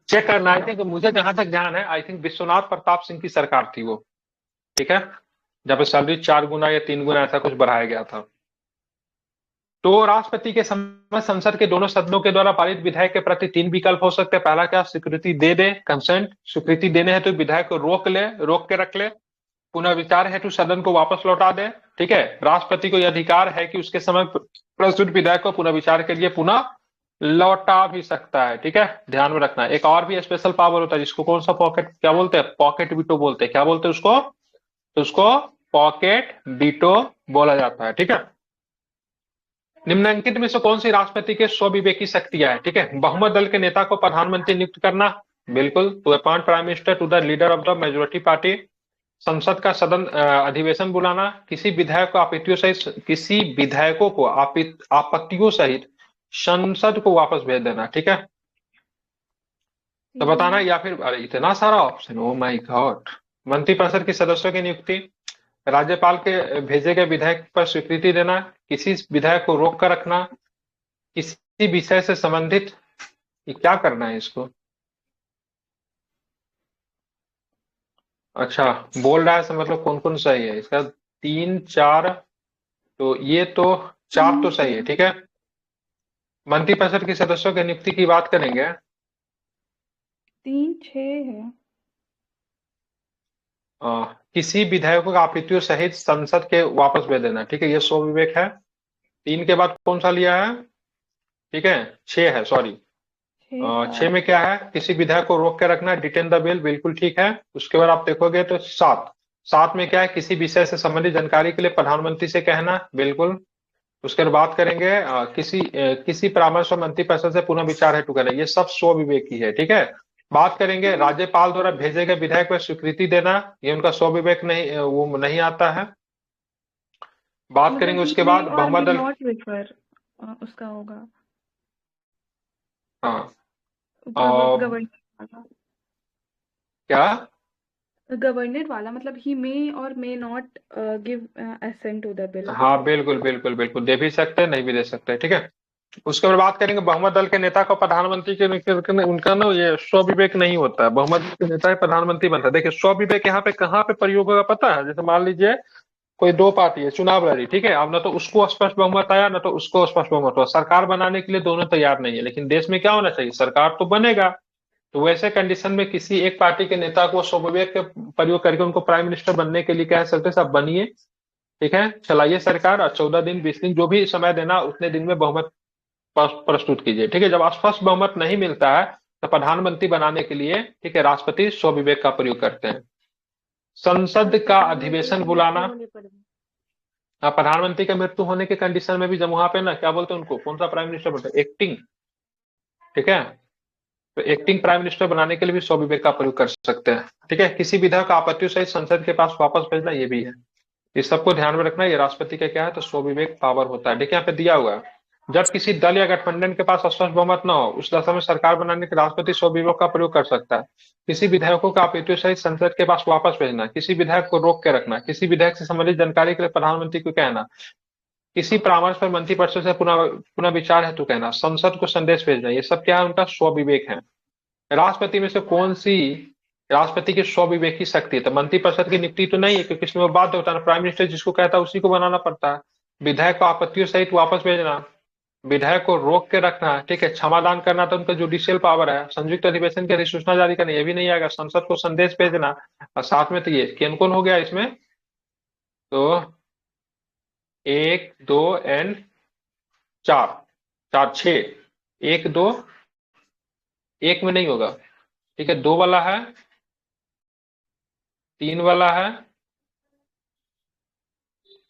चेक करना। आई थिंक मुझे जहां तक ध्यान है, आई थिंक विश्वनाथ प्रताप सिंह की सरकार थी वो, ठीक है, जब सैलरी 4 गुना या 3 गुना ऐसा कुछ बढ़ाया गया था। तो राष्ट्रपति के समय संसद के दोनों सदनों के द्वारा पारित विधेयक के प्रति 3 विकल्प हो सकते हैं। पहला क्या? स्वीकृति दे दे, कंसेंट। स्वीकृति देने हेतु विधेयक को रोक के रख ले, पुनः विचार हेतु सदन को वापस लौटा दे, ठीक है। राष्ट्रपति को यह अधिकार है कि उसके समय प्रस्तुत विधेयक को पुनः विचार के लिए पुनः लौटा भी सकता है, ठीक है, ध्यान में रखना। एक और भी स्पेशल पावर होता है जिसको कौन सा पॉकेट क्या बोलते हैं? पॉकेट वीटो बोलते हैं। क्या बोलते हैं उसको? तो उसको पॉकेट वीटो बोला जाता है, ठीक है। निम्नलिखित में से कौन सी राष्ट्रपति के स्वविवेकी शक्तियां है? ठीक है, बहुमत दल के नेता को प्रधानमंत्री नियुक्त करना, बिल्कुल, to appoint prime minister to the leader of the majority party. संसद का सदन अधिवेशन बुलाना, किसी विधायकों को आपत्तियों सहित संसद को वापस भेज देना, ठीक है। तो बताना, या फिर अरे इतना सारा ऑप्शन, ओ माय गॉड। मंत्रिपरिषद के सदस्यों की नियुक्ति, राज्यपाल के भेजे गए विधेयक पर स्वीकृति देना, किसी विधेयक को रोक कर रखना, किसी विषय से संबंधित, ये क्या करना है इसको? अच्छा, बोल रहा है मतलब कौन कौन सही है इसका? 3 4, तो ये तो 4 तो सही है, ठीक है। मंत्रिपरिषद के सदस्यों की नियुक्ति की बात करेंगे। 3 6 है। किसी विधेयकों का आपत्तियों सहित संसद के वापस भेज देना, ठीक है, ये स्व विवेक है। 3 के बाद कौन सा लिया है? ठीक है, 6 है, सॉरी। 6 में क्या है? किसी विधेयक को रोक के रखना, डिटेन द बिल, बिल्कुल ठीक है। उसके बाद आप देखोगे तो 7 में क्या है? किसी विषय से संबंधित जानकारी के लिए प्रधानमंत्री से कहना, बिल्कुल। उसके बाद बात करेंगे किसी परामर्श और मंत्रिपरिषद से पुनः विचार हेतु करना, ये सब स्व विवेकी है, ठीक है। बात करेंगे राज्यपाल द्वारा भेजे गए विधेयक पर स्वीकृति देना, ये उनका स्व विवेक नहीं, वो नहीं आता है। बात करेंगे उसके बाद बहुमत दल, नॉट रेफर उसका होगा हाँ, गवर्नर क्या? गवर्नर वाला, मतलब ही may or may not give assent to the bill. हाँ बिल्कुल बिल्कुल बिल्कुल, दे भी सकते हैं नहीं भी दे सकते, ठीक है। उसके बाद बात करेंगे बहुमत दल के नेता को प्रधानमंत्री के उनका ना ये स्व विवेक नहीं होता है, बहुमत दल के नेता ही प्रधानमंत्री बनता है। देखिए स्व विवेक यहाँ पे कहाँ पे प्रयोग होगा पता है? जैसे मान लीजिए कोई 2 पार्टी है, चुनाव लड़ी, ठीक है, अब ना तो उसको स्पष्ट बहुमत आया ना तो उसको स्पष्ट बहुमत हुआ, सरकार बनाने के लिए दोनों तैयार नहीं है, लेकिन देश में क्या होना चाहिए? सरकार तो बनेगा, तो वैसे कंडीशन में किसी एक पार्टी के नेता को स्वविवेक के प्रयोग करके उनको प्राइम मिनिस्टर बनने के लिए कह सकते हैं, सब बनिए, ठीक है, चलाइए सरकार, और 14 दिन 20 दिन जो भी समय देना उतने दिन में बहुमत प्रस्तुत कीजिए, ठीक है। जब स्पष्ट बहुमत नहीं मिलता है तो प्रधानमंत्री बनाने के लिए, ठीक है, राष्ट्रपति स्वविवेक का प्रयोग करते हैं। संसद का अधिवेशन बुलाना, प्रधानमंत्री का मृत्यु होने के कंडीशन में भी जब वहां पे ना क्या बोलते हैं उनको, कौन सा प्राइम मिनिस्टर बोलते हैं, एक्टिंग, ठीक है, तो एक्टिंग प्राइम मिनिस्टर बनाने के लिए भी स्वविवेक का प्रयोग कर सकते हैं, ठीक है। किसी विधेयक का आपत्तियों सहित संसद के पास वापस भेजना, ये भी है। इस सबको ध्यान में रखना, ये राष्ट्रपति का क्या है, तो स्वविवेक पावर होता है। देखिए यहाँ पे दिया हुआ है, जब किसी दल या गठबंधन के पास स्पष्ट बहुमत न हो उस दशा में सरकार बनाने के राष्ट्रपति स्वविवेक का प्रयोग कर सकता है। किसी विधेयकों का आपत्तियों सहित संसद के पास वापस भेजना, किसी विधेयक को रोक के रखना, किसी विधेयक से संबंधित जानकारी के लिए प्रधानमंत्री को कहना, किसी परामर्श पर मंत्रिपरिषद से पुनः विचार हेतु कहना, संसद को संदेश भेजना, ये सब क्या है, उनका स्वविवेक है। राष्ट्रपति में से कौन सी राष्ट्रपति की स्वविवेक की शक्ति है, तो मंत्रिपरिषद की नियुक्ति तो नहीं है, क्योंकि इसमें वो बाध्य होता है, प्राइम मिनिस्टर जिसको कहता है उसी को बनाना पड़ता है। विधेयक को आपत्तियों सहित वापस भेजना, विधेयक को रोक के रखना, ठीक है, क्षमादान करना तो उनका जुडिशियल पावर है। संयुक्त अधिवेशन की अधिसूचना जारी करना, ये भी नहीं आएगा। संसद को संदेश भेजना, और साथ में तो ये कौन कौन हो गया इसमें, तो 1 2 एंड 4, 4 6, 1 2, एक में नहीं होगा, ठीक है, 2 वाला है, 3 वाला है,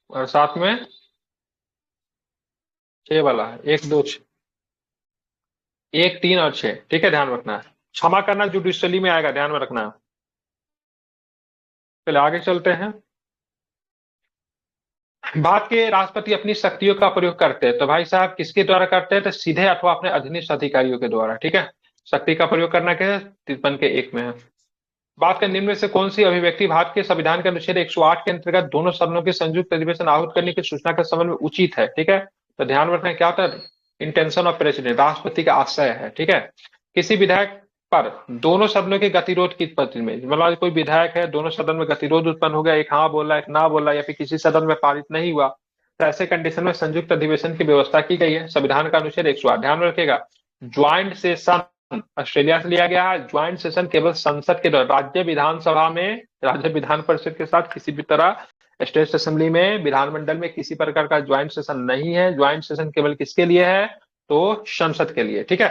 और साथ में 6 वाला है, 1 2 6, 1 3 और 6, ठीक है, ध्यान रखना है। क्षमा करना जुडिशली में आएगा, ध्यान में रखना है। चलिए आगे चलते हैं। भारत के राष्ट्रपति अपनी शक्तियों का प्रयोग करते हैं, तो भाई साहब किसके द्वारा करते हैं, तो सीधे अथवा अपने अधीनस्थ अधिकारियों के द्वारा, ठीक है। शक्ति का प्रयोग करना क्या है, 53 के 1 में है। बात का निम्न में से कौन सी अभिव्यक्ति भारत के संविधान के अनुच्छेद 108 के अंतर्गत दोनों सदनों के संयुक्त अधिवेशन आहूत करने की सूचना के संबंध में उचित है, ठीक है। तो ध्यान रखना क्या होता है, इंटेंशन ऑफ प्रेसिडेंट, राष्ट्रपति का आशय है, ठीक है। किसी विधेयक पर दोनों सदनों के गतिरोध की स्थिति में, मतलब कोई विधेयक है, दोनों सदन में गतिरोध उत्पन्न हो गया, एक हाँ बोल रहा है, एक ना बोल रहा है, या फिर किसी सदन में पारित नहीं हुआ, तो ऐसे कंडीशन में संयुक्त अधिवेशन की व्यवस्था की गई है, संविधान का अनुच्छेद 108। ध्यान रखिएगा, ज्वाइंट सेशन ऑस्ट्रेलिया से लिया गया है। ज्वाइंट सेशन केवल संसद के द्वारा, राज्य विधानसभा में, राज्य विधान परिषद के साथ किसी भी तरह स्टेट असेंबली में, विधानमंडल में किसी प्रकार का ज्वाइंट सेशन नहीं है। ज्वाइंट सेशन केवल किसके लिए है, तो संसद के लिए, ठीक है।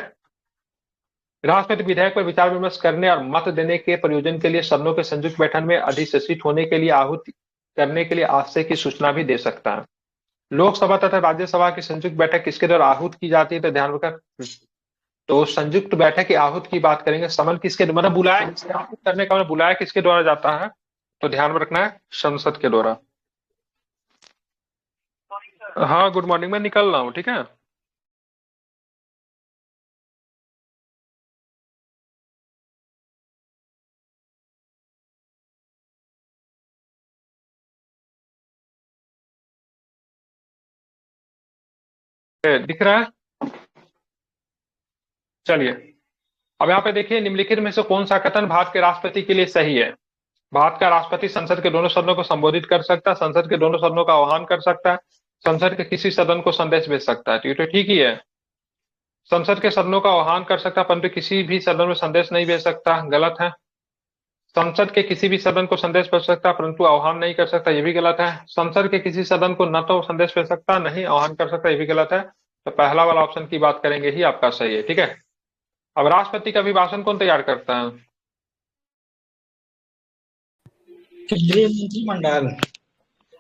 राष्ट्रपति विधेयक पर विचार विमर्श करने और मत देने के प्रयोजन के लिए सदनों के संयुक्त बैठक में अधिसूचित होने के लिए आहूत करने के लिए आशय की सूचना भी दे सकता है। लोकसभा तथा राज्यसभा की संयुक्त बैठक किसके द्वारा आहूत की जाती है, तो ध्यान रखकर, तो संयुक्त बैठक की आहूत की बात करेंगे, समन किसके, मतलब बुलाया, आहूत करने का मतलब बुलाया किसके द्वारा जाता है, तो ध्यान में रखना है संसद के द्वारा। हाँ गुड मॉर्निंग, मैं निकल रहा हूँ, ठीक है। दिख रहा है, चलिए। अब यहाँ पे देखिए, निम्नलिखित में से कौन सा कथन भारत के राष्ट्रपति के लिए सही है। भारत का राष्ट्रपति संसद के दोनों सदनों को संबोधित कर सकता है, संसद के दोनों सदनों का आह्वान कर सकता है, संसद के किसी सदन को संदेश भेज सकता है, तो ठीक ही है। संसद के सदनों का आह्वान कर सकता है परंतु किसी भी सदन में संदेश नहीं भेज सकता, गलत है। संसद के किसी भी सदन को संदेश भेज सकता है परंतु आह्वान नहीं कर सकता, ये भी गलत है। संसद के किसी सदन को न तो संदेश भेज सकता, नहीं आह्वान कर सकता, ये भी गलत है। तो पहला वाला ऑप्शन की बात करेंगे ही आपका सही है, ठीक है। अब राष्ट्रपति का अभिभाषण कौन तैयार करता है, केंद्रीय मंत्रिमंडल,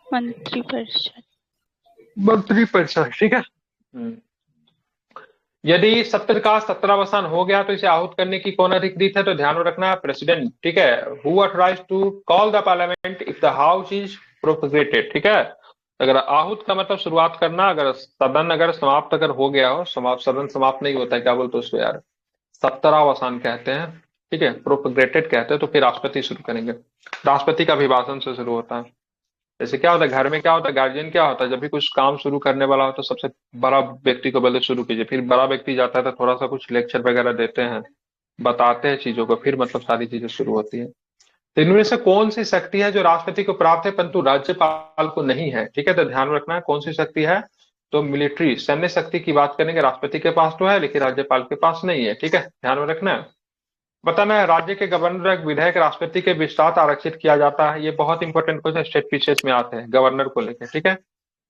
मंत्रिपरिषद। मंत्रिपरिषद, ठीक है। यदि सत्र का 17वां हो गया तो इसे आहूत करने की कौन अधिकृत है, तो ध्यान में रखना है प्रेसिडेंट, ठीक है। Who authorised to call the parliament if the house is propagated, ठीक है। अगर आहूत का मतलब शुरुआत करना, अगर सदन अगर समाप्त अगर हो गया हो, सदन समाप्त नहीं होता है, क्या बोलते हैं उसको यार, 17वां कहते हैं, ठीक है, प्रोपगेटेड कहते हैं, तो फिर राष्ट्रपति शुरू करेंगे। राष्ट्रपति का अभिभाषण से शुरू होता है। जैसे क्या होता है घर में, क्या होता है गार्जियन क्या होता है, जब भी कुछ काम शुरू करने वाला हो तो सबसे बड़ा व्यक्ति को पहले शुरू कीजिए, फिर बड़ा व्यक्ति जाता है तो थोड़ा सा कुछ लेक्चर वगैरह देते हैं, बताते हैं चीजों को, फिर मतलब सारी चीजें शुरू होती है। तो इनमें से कौन सी शक्ति है जो राष्ट्रपति को प्राप्त है परंतु राज्यपाल को नहीं है, ठीक है। तो ध्यान रखना है कौन सी शक्ति है, तो मिलिट्री सैन्य शक्ति की बात करेंगे, राष्ट्रपति के पास तो है लेकिन राज्यपाल के पास नहीं है, ठीक है, ध्यान में रखना है। बताना है राज्य के गवर्नर एक विधायक राष्ट्रपति के विस्तार आरक्षित किया जाता है। ये बहुत इंपॉर्टेंट क्वेश्चन स्टेट पीसीएस में आते हैं गवर्नर को लेकर, ठीक है।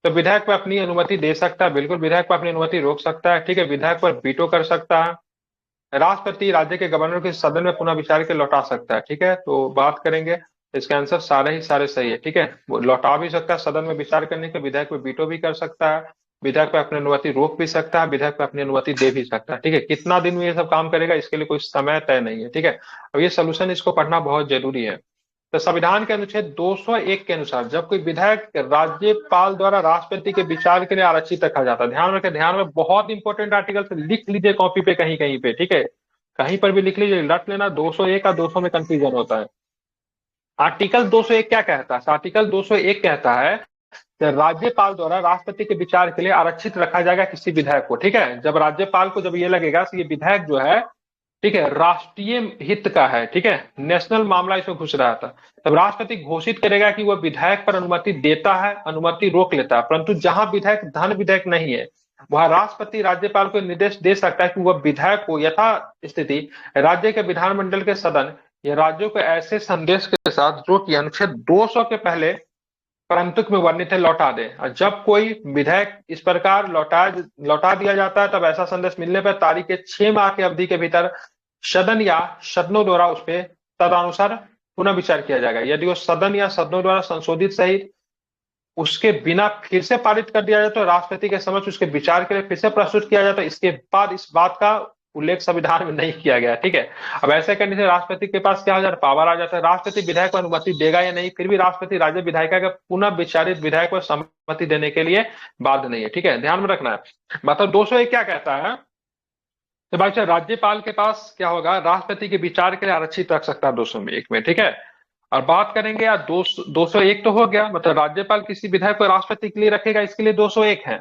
तो विधायक पर अपनी अनुमति दे सकता है, बिल्कुल विधायक पर अपनी अनुमति रोक सकता है, ठीक है। विधायक पर वीटो कर सकता है। राष्ट्रपति राज्य के गवर्नर के सदन में पुनः विचार के लौटा सकता है, ठीक है। तो बात करेंगे, इसका आंसर सारे ही सारे सही है, ठीक है। वो लौटा भी सकता है सदन में विचार करने के, विधायक पे वीटो भी कर सकता है, विधायक पे अपनी अनुमति रोक भी सकता है, विधायक पे अपनी अनुमति दे भी सकता है, ठीक है। कितना दिन में ये सब काम करेगा इसके लिए कोई समय तय नहीं है, ठीक है। अब ये सोल्यूशन इसको पढ़ना बहुत जरूरी है। तो संविधान के अनुच्छेद 201 के अनुसार जब कोई विधायक राज्यपाल द्वारा राष्ट्रपति के विचार के लिए आरक्षित रखा जाता है, ध्यान रखें, ध्यान में बहुत इंपॉर्टेंट आर्टिकल से लिख लीजिए कॉपी पे कहीं कहीं पे, ठीक है। कहीं पर भी लिख लीजिए, रट लेना, 201 और 200 में कंफ्यूजन होता है। आर्टिकल 201 क्या कहता है? आर्टिकल 201 कहता है कि राज्यपाल द्वारा राष्ट्रपति के विचार के लिए आरक्षित रखा जाएगा किसी विधायक को, ठीक है। जब राज्यपाल को जब ये लगेगा कि ये विधायक जो है, ठीक है, राष्ट्रीय हित का है, ठीक है, नेशनल मामला इसमें घुस रहा था, तब राष्ट्रपति घोषित करेगा कि वह विधायक पर अनुमति देता है, अनुमति रोक लेता है। परंतु जहां विधायक धन विधायक नहीं है, वहां राष्ट्रपति राज्यपाल को निर्देश दे सकता है कि वह विधायक को यथा स्थिति राज्य के विधानमंडल के सदन या राज्यों को ऐसे संदेश के साथ जो कि अनुच्छेद 200 के पहले परंतुक में वर्णित है लौटा दे। और जब कोई विधेयक इस प्रकार लौटा दिया जाता है, तब ऐसा संदेश मिलने पर तारीख के 6 माह की अवधि के भीतर सदन या सदनों द्वारा उस पर तदनुसार पुनः विचार किया जाएगा। यदि वो सदन या सदनों द्वारा संशोधित सहित उसके बिना फिर से पारित कर दिया जाए तो राष्ट्रपति के समक्ष उसके विचार के लिए फिर से प्रस्तुत किया जाता है। इसके बाद इस बात का उल्लेख संविधान में नहीं किया गया, ठीक है। अब ऐसे करने से राष्ट्रपति के पास क्या हो जाता है, पावर आ जाता है। राष्ट्रपति विधायक को अनुमति देगा या नहीं, फिर भी राष्ट्रपति राज्य विधायिका का पुनः विचारित विधायक को सम्मति देने के लिए बाध्य नहीं है, ठीक है, ध्यान में रखना है। मतलब 201 क्या कहता है, तो भाई राज्यपाल के पास क्या होगा, राष्ट्रपति के विचार के लिए आरक्षित रख सकता है 201 में, ठीक है। और बात करेंगे यार 201 तो हो गया, मतलब राज्यपाल किसी विधायक को राष्ट्रपति के लिए रखेगा, इसके लिए 201 है।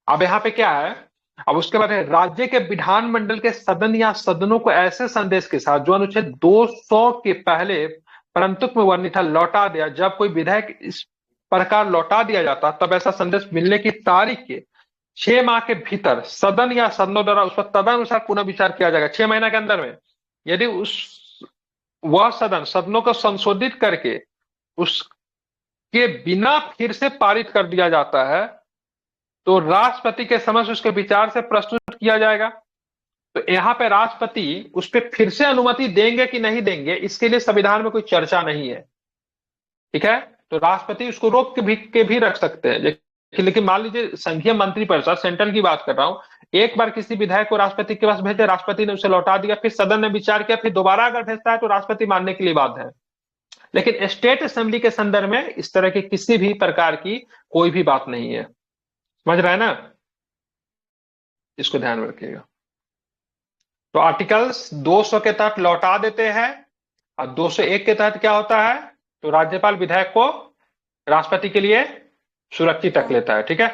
अब यहाँ पे क्या है, अब उसके बाद है राज्य के विधानमंडल के सदन या सदनों को ऐसे संदेश के साथ जो अनुच्छेद 200 के पहले परंतुक में वर्णित लौटा दिया। जब कोई विधायक इस प्रकार लौटा दिया जाता तब ऐसा संदेश मिलने की तारीख के 6 माह के भीतर सदन या सदनों द्वारा उस पर तदनुसार पुनः विचार किया जाएगा। 6 महीने के अंदर में यदि वह सदनों को संशोधित करके उसके बिना फिर से पारित कर दिया जाता है तो राष्ट्रपति के समक्ष उसके विचार से प्रस्तुत किया जाएगा। तो यहाँ पे राष्ट्रपति उस पर फिर से अनुमति देंगे कि नहीं देंगे, इसके लिए संविधान में कोई चर्चा नहीं है, ठीक है। तो राष्ट्रपति उसको रोक के भी रख सकते हैं। लेकिन मान लीजिए संघीय मंत्रिपरिषद, सेंट्रल की बात कर रहा हूं, एक बार किसी विधायक को राष्ट्रपति के पास भेजे, राष्ट्रपति ने उसे लौटा दिया, फिर सदन ने विचार किया, फिर दोबारा अगर भेजता है तो राष्ट्रपति मानने के लिए बाध्य है। लेकिन स्टेट असेंबली के संदर्भ में इस तरह की किसी भी प्रकार की कोई भी बात नहीं है, समझ रहा है ना, इसको ध्यान में रखिएगा। तो आर्टिकल्स 200 के तहत लौटा देते हैं और 201 के तहत क्या होता है, तो राज्यपाल विधायक को राष्ट्रपति के लिए सुरक्षित रख लेता है, ठीक है।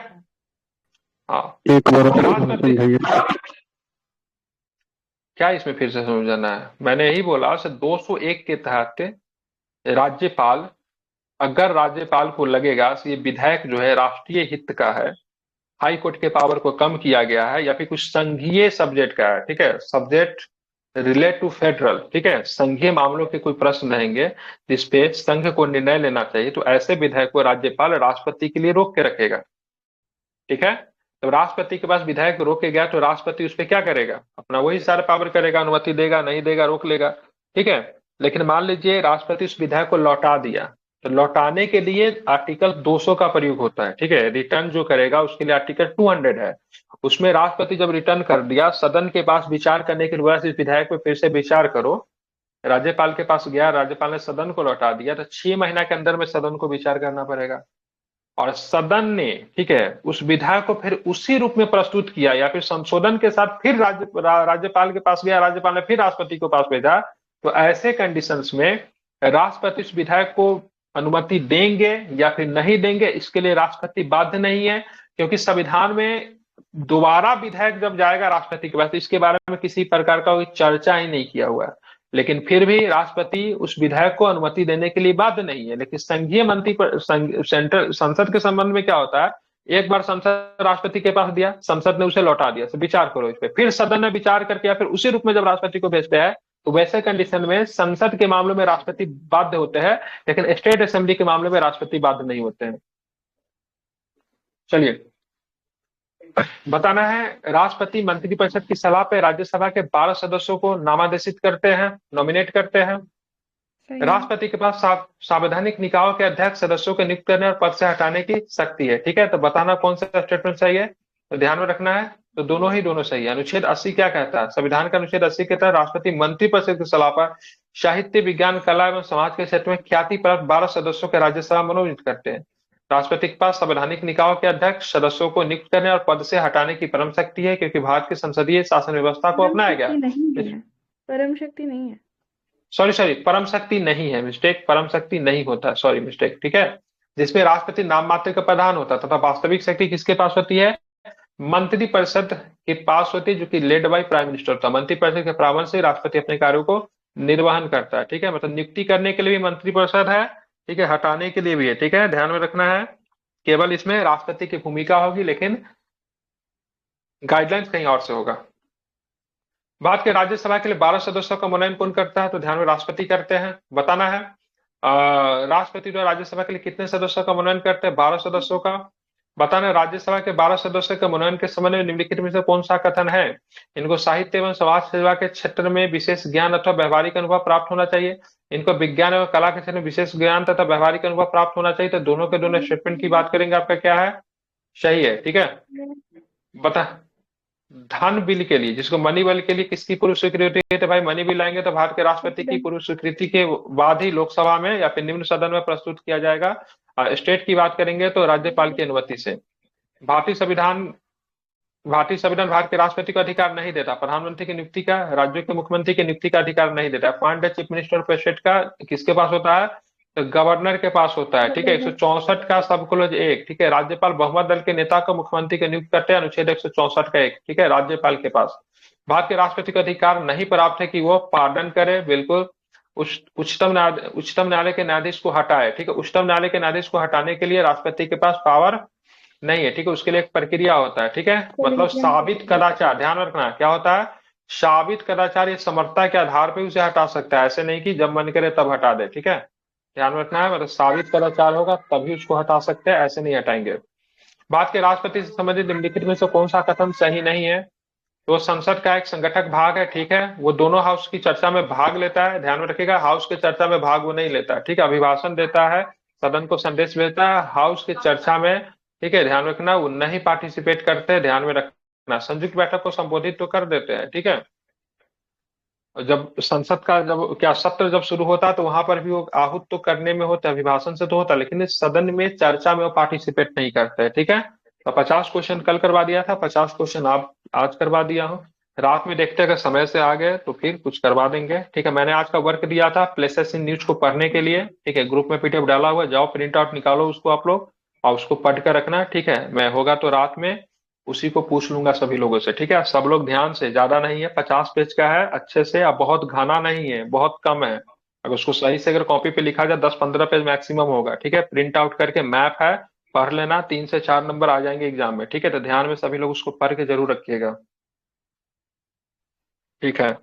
हाँ, एक बार क्या इसमें फिर से समझना है, मैंने यही बोला 201 के तहत राज्यपाल, अगर राज्यपाल को लगेगा कि ये विधायक जो है राष्ट्रीय हित का है, हाई कोर्ट के पावर को कम किया गया है या फिर कुछ संघीय सब्जेक्ट का है, ठीक है, सब्जेक्ट रिलेट टू फेडरल, ठीक है, संघीय मामलों के कोई प्रश्न रहेंगे जिसपे संघ को निर्णय लेना चाहिए, तो ऐसे विधायक को राज्यपाल राष्ट्रपति के लिए रोक के रखेगा, ठीक है। तो राष्ट्रपति के पास विधायक रोक के गया तो राष्ट्रपति उस पर क्या करेगा, अपना वही सारा पावर करेगा, अनुमति देगा, नहीं देगा, रोक लेगा, ठीक है। लेकिन मान लीजिए राष्ट्रपति उस विधायक को लौटा दिया, तो लौटाने के लिए आर्टिकल 200 का प्रयोग होता है, ठीक है। रिटर्न जो करेगा उसके लिए आर्टिकल 200 है। उसमें राष्ट्रपति जब रिटर्न कर दिया, सदन के पास विचार करने के लिए इस विधायक पे फिर से विचार करो, राज्यपाल के पास गया, राज्यपाल ने सदन को लौटा दिया, तो 6 महीना के अंदर में सदन को विचार करना पड़ेगा। और सदन ने, ठीक है, उस विधायक को फिर उसी रूप में प्रस्तुत किया या फिर संशोधन के साथ फिर राज्यपाल के पास गया, राज्यपाल ने फिर राष्ट्रपति के पास भेजा, तो ऐसे कंडीशंस में राष्ट्रपति उस विधायक को अनुमति देंगे या फिर नहीं देंगे, इसके लिए राष्ट्रपति बाध्य नहीं है, क्योंकि संविधान में दोबारा विधायक जब जाएगा राष्ट्रपति के पास तो इसके बारे में किसी प्रकार का कोई चर्चा ही नहीं किया हुआ है। लेकिन फिर भी राष्ट्रपति उस विधायक को अनुमति देने के लिए बाध्य नहीं है। लेकिन संघीय मंत्री सेंट्रल संसद के संबंध में क्या होता है, एक बार संसद राष्ट्रपति के पास दिया, संसद ने उसे लौटा दिया, तो विचार करो इस पे, फिर सदन ने विचार करके या फिर उसी रूप में जब राष्ट्रपति को भेजते हैं तो वैसे कंडीशन में संसद के मामलों में राष्ट्रपति बाध्य होते हैं, लेकिन स्टेट असेंबली के मामले में राष्ट्रपति बाध्य नहीं होते हैं। चलिए, बताना है, राष्ट्रपति मंत्रिपरिषद की सलाह पर राज्यसभा के 12 सदस्यों को नामांकित करते हैं, नॉमिनेट करते हैं। सही है। राष्ट्रपति के पास संवैधानिक निकायों के अध्यक्ष सदस्यों को नियुक्त करने और पद से हटाने की शक्ति है। ठीक है, तो बताना कौन सा स्टेटमेंट सही है, तो ध्यान में रखना है। तो दोनों सही है। अनुच्छेद 80 क्या कहता है, संविधान का अनुच्छेद 80 कहता है राष्ट्रपति मंत्रिपरिषद की सलाह पर साहित्य, विज्ञान, कला एवं समाज के क्षेत्र में ख्याति प्राप्त 12 सदस्यों के राज्यसभा मनोनीत करते हैं। राष्ट्रपति के पास संवैधानिक निकायों के अध्यक्ष सदस्यों को नियुक्त करने और पद से हटाने की परम शक्ति है, क्योंकि भारत की संसदीय शासन व्यवस्था को परम अपनाया शक्ति गया। नहीं है, परम शक्ति नहीं है। सॉरी, परम शक्ति नहीं है, मिस्टेक, परम शक्ति नहीं होता, सॉरी मिस्टेक। ठीक है, जिसमें राष्ट्रपति नाम मात्र का प्रधान होता है तथा वास्तविक शक्ति किसके पास होती है, मंत्रिपरिषद के पास होती है, जो कि लेड बाय प्राइम मिनिस्टर होता है। मंत्रिपरिषद के परामर्श से राष्ट्रपति अपने कार्यों को निर्वहन करता है। ठीक है, मतलब नियुक्ति करने के लिए भी मंत्रिपरिषद है, ठीक है, हटाने के लिए भी है। ठीक है, ध्यान में रखना है, केवल इसमें राष्ट्रपति की भूमिका होगी, लेकिन गाइडलाइंस कहीं और से होगा। भारत के राज्यसभा के लिए 12 सदस्यों का मनोनयन कौन करता है, तो ध्यान में राष्ट्रपति करते हैं। बताना है, राष्ट्रपति द्वारा राज्यसभा के लिए कितने सदस्यों का मनोनयन करते हैं, 12 सदस्यों का। बताना है, राज्यसभा के 12 सदस्यों के मनोनयन के संबंध में निम्नलिखित में से कौन सा कथन है, इनको साहित्य एवं समाज सेवा के क्षेत्र में विशेष ज्ञान अथवा व्यवहारिक अनुभव प्राप्त होना चाहिए, इनको विज्ञान एवं कला के क्षेत्र में विशेष ज्ञान तथा व्यवहारिक अनुभव प्राप्त होना चाहिए। तो दोनों के दोनों स्टेटमेंट की बात करेंगे, आपका क्या है, सही है। ठीक है, बता, धन बिल के लिए, जिसको मनी बिल के लिए किसकी पूर्व स्वीकृति है, तो भाई मनी बिल आएंगे तो भारत के राष्ट्रपति की पूर्व स्वीकृति के बाद ही लोकसभा में या फिर निम्न सदन में प्रस्तुत किया जाएगा। स्टेट की बात करेंगे तो राज्यपाल की अनुमति से। भारतीय संविधान भारत के राष्ट्रपति को अधिकार नहीं देता प्रधानमंत्री की नियुक्ति का, राज्यों के मुख्यमंत्री की नियुक्ति का अधिकार नहीं देता। Appoint the chief minister of state का किसके पास होता है, तो गवर्नर के पास होता है। ठीक है, 164 का सब क्लोज 1। ठीक है, राज्यपाल बहुमत दल के नेता को मुख्यमंत्री के नियुक्त करते हैं, अनुच्छेद 164 का 1। ठीक है, राज्यपाल के पास। भारत के राष्ट्रपति को अधिकार नहीं प्राप्त है कि वो पार्डन करे, बिल्कुल, उच्चतम न्यायालय के न्यायाधीश को हटाए। ठीक है, उच्चतम न्यायालय के न्यायाधीश को हटाने के लिए राष्ट्रपति के पास पावर नहीं है। ठीक है, उसके लिए एक प्रक्रिया होता है। ठीक है, मतलब साबित कदाचार, ध्यान रखना क्या होता है, साबित कदाचार या समर्थता के आधार पर उसे हटा सकता है, ऐसे नहीं कि जब मन करे तब हटा दे। ठीक है, ध्यान रखना है, मतलब साबित कदाचार होगा तभी उसको हटा सकते हैं, ऐसे नहीं हटाएंगे। भारत के राष्ट्रपति से संबंधित निम्नलिखित में से कौन सा कथन सही नहीं है, तो संसद का एक संगठक भाग है। ठीक है, वो दोनों हाउस की चर्चा में भाग लेता है, ध्यान में रखिएगा, हाउस की चर्चा में भाग वो नहीं लेता। ठीक है, अभिभाषण देता है, सदन को संदेश भेजता है, हाउस की चर्चा में, ठीक है, ध्यान रखना, वो नहीं पार्टिसिपेट करते, ध्यान में रखना। संयुक्त बैठक को संबोधित तो कर देते हैं। ठीक है, जब संसद का सत्र जब शुरू होता है तो वहां पर भी वो आहूत तो करने में होता है, अभिभाषण से तो होता है, लेकिन इस सदन में चर्चा में वो पार्टिसिपेट नहीं करते। ठीक है, तो 50 क्वेश्चन कल करवा दिया था, 50 क्वेश्चन आप आज करवा दिया हूँ। रात में देखते हैं, अगर समय से आ गए तो फिर कुछ करवा देंगे। ठीक है, मैंने आज का वर्क दिया था प्लेसेस इन न्यूज को पढ़ने के लिए। ठीक है, ग्रुप में पीडीएफ डाला हुआ, जाओ प्रिंट आउट निकालो उसको आप लोग और उसको पढ़ कर रखना। ठीक है, मैं होगा तो रात में उसी को पूछ लूंगा सभी लोगों से। ठीक है, सब लोग ध्यान से, ज्यादा नहीं है, 50 पेज का है, अच्छे से, अब बहुत घना नहीं है, बहुत कम है। अगर उसको सही से अगर कॉपी पे लिखा जाए 10-15 पेज मैक्सिमम होगा। ठीक है, प्रिंट आउट करके मैप है, पढ़ लेना, 3 से 4 नंबर आ जाएंगे एग्जाम में। ठीक है, तो ध्यान में सभी लोग उसको पढ़ के जरूर रखिएगा। ठीक है।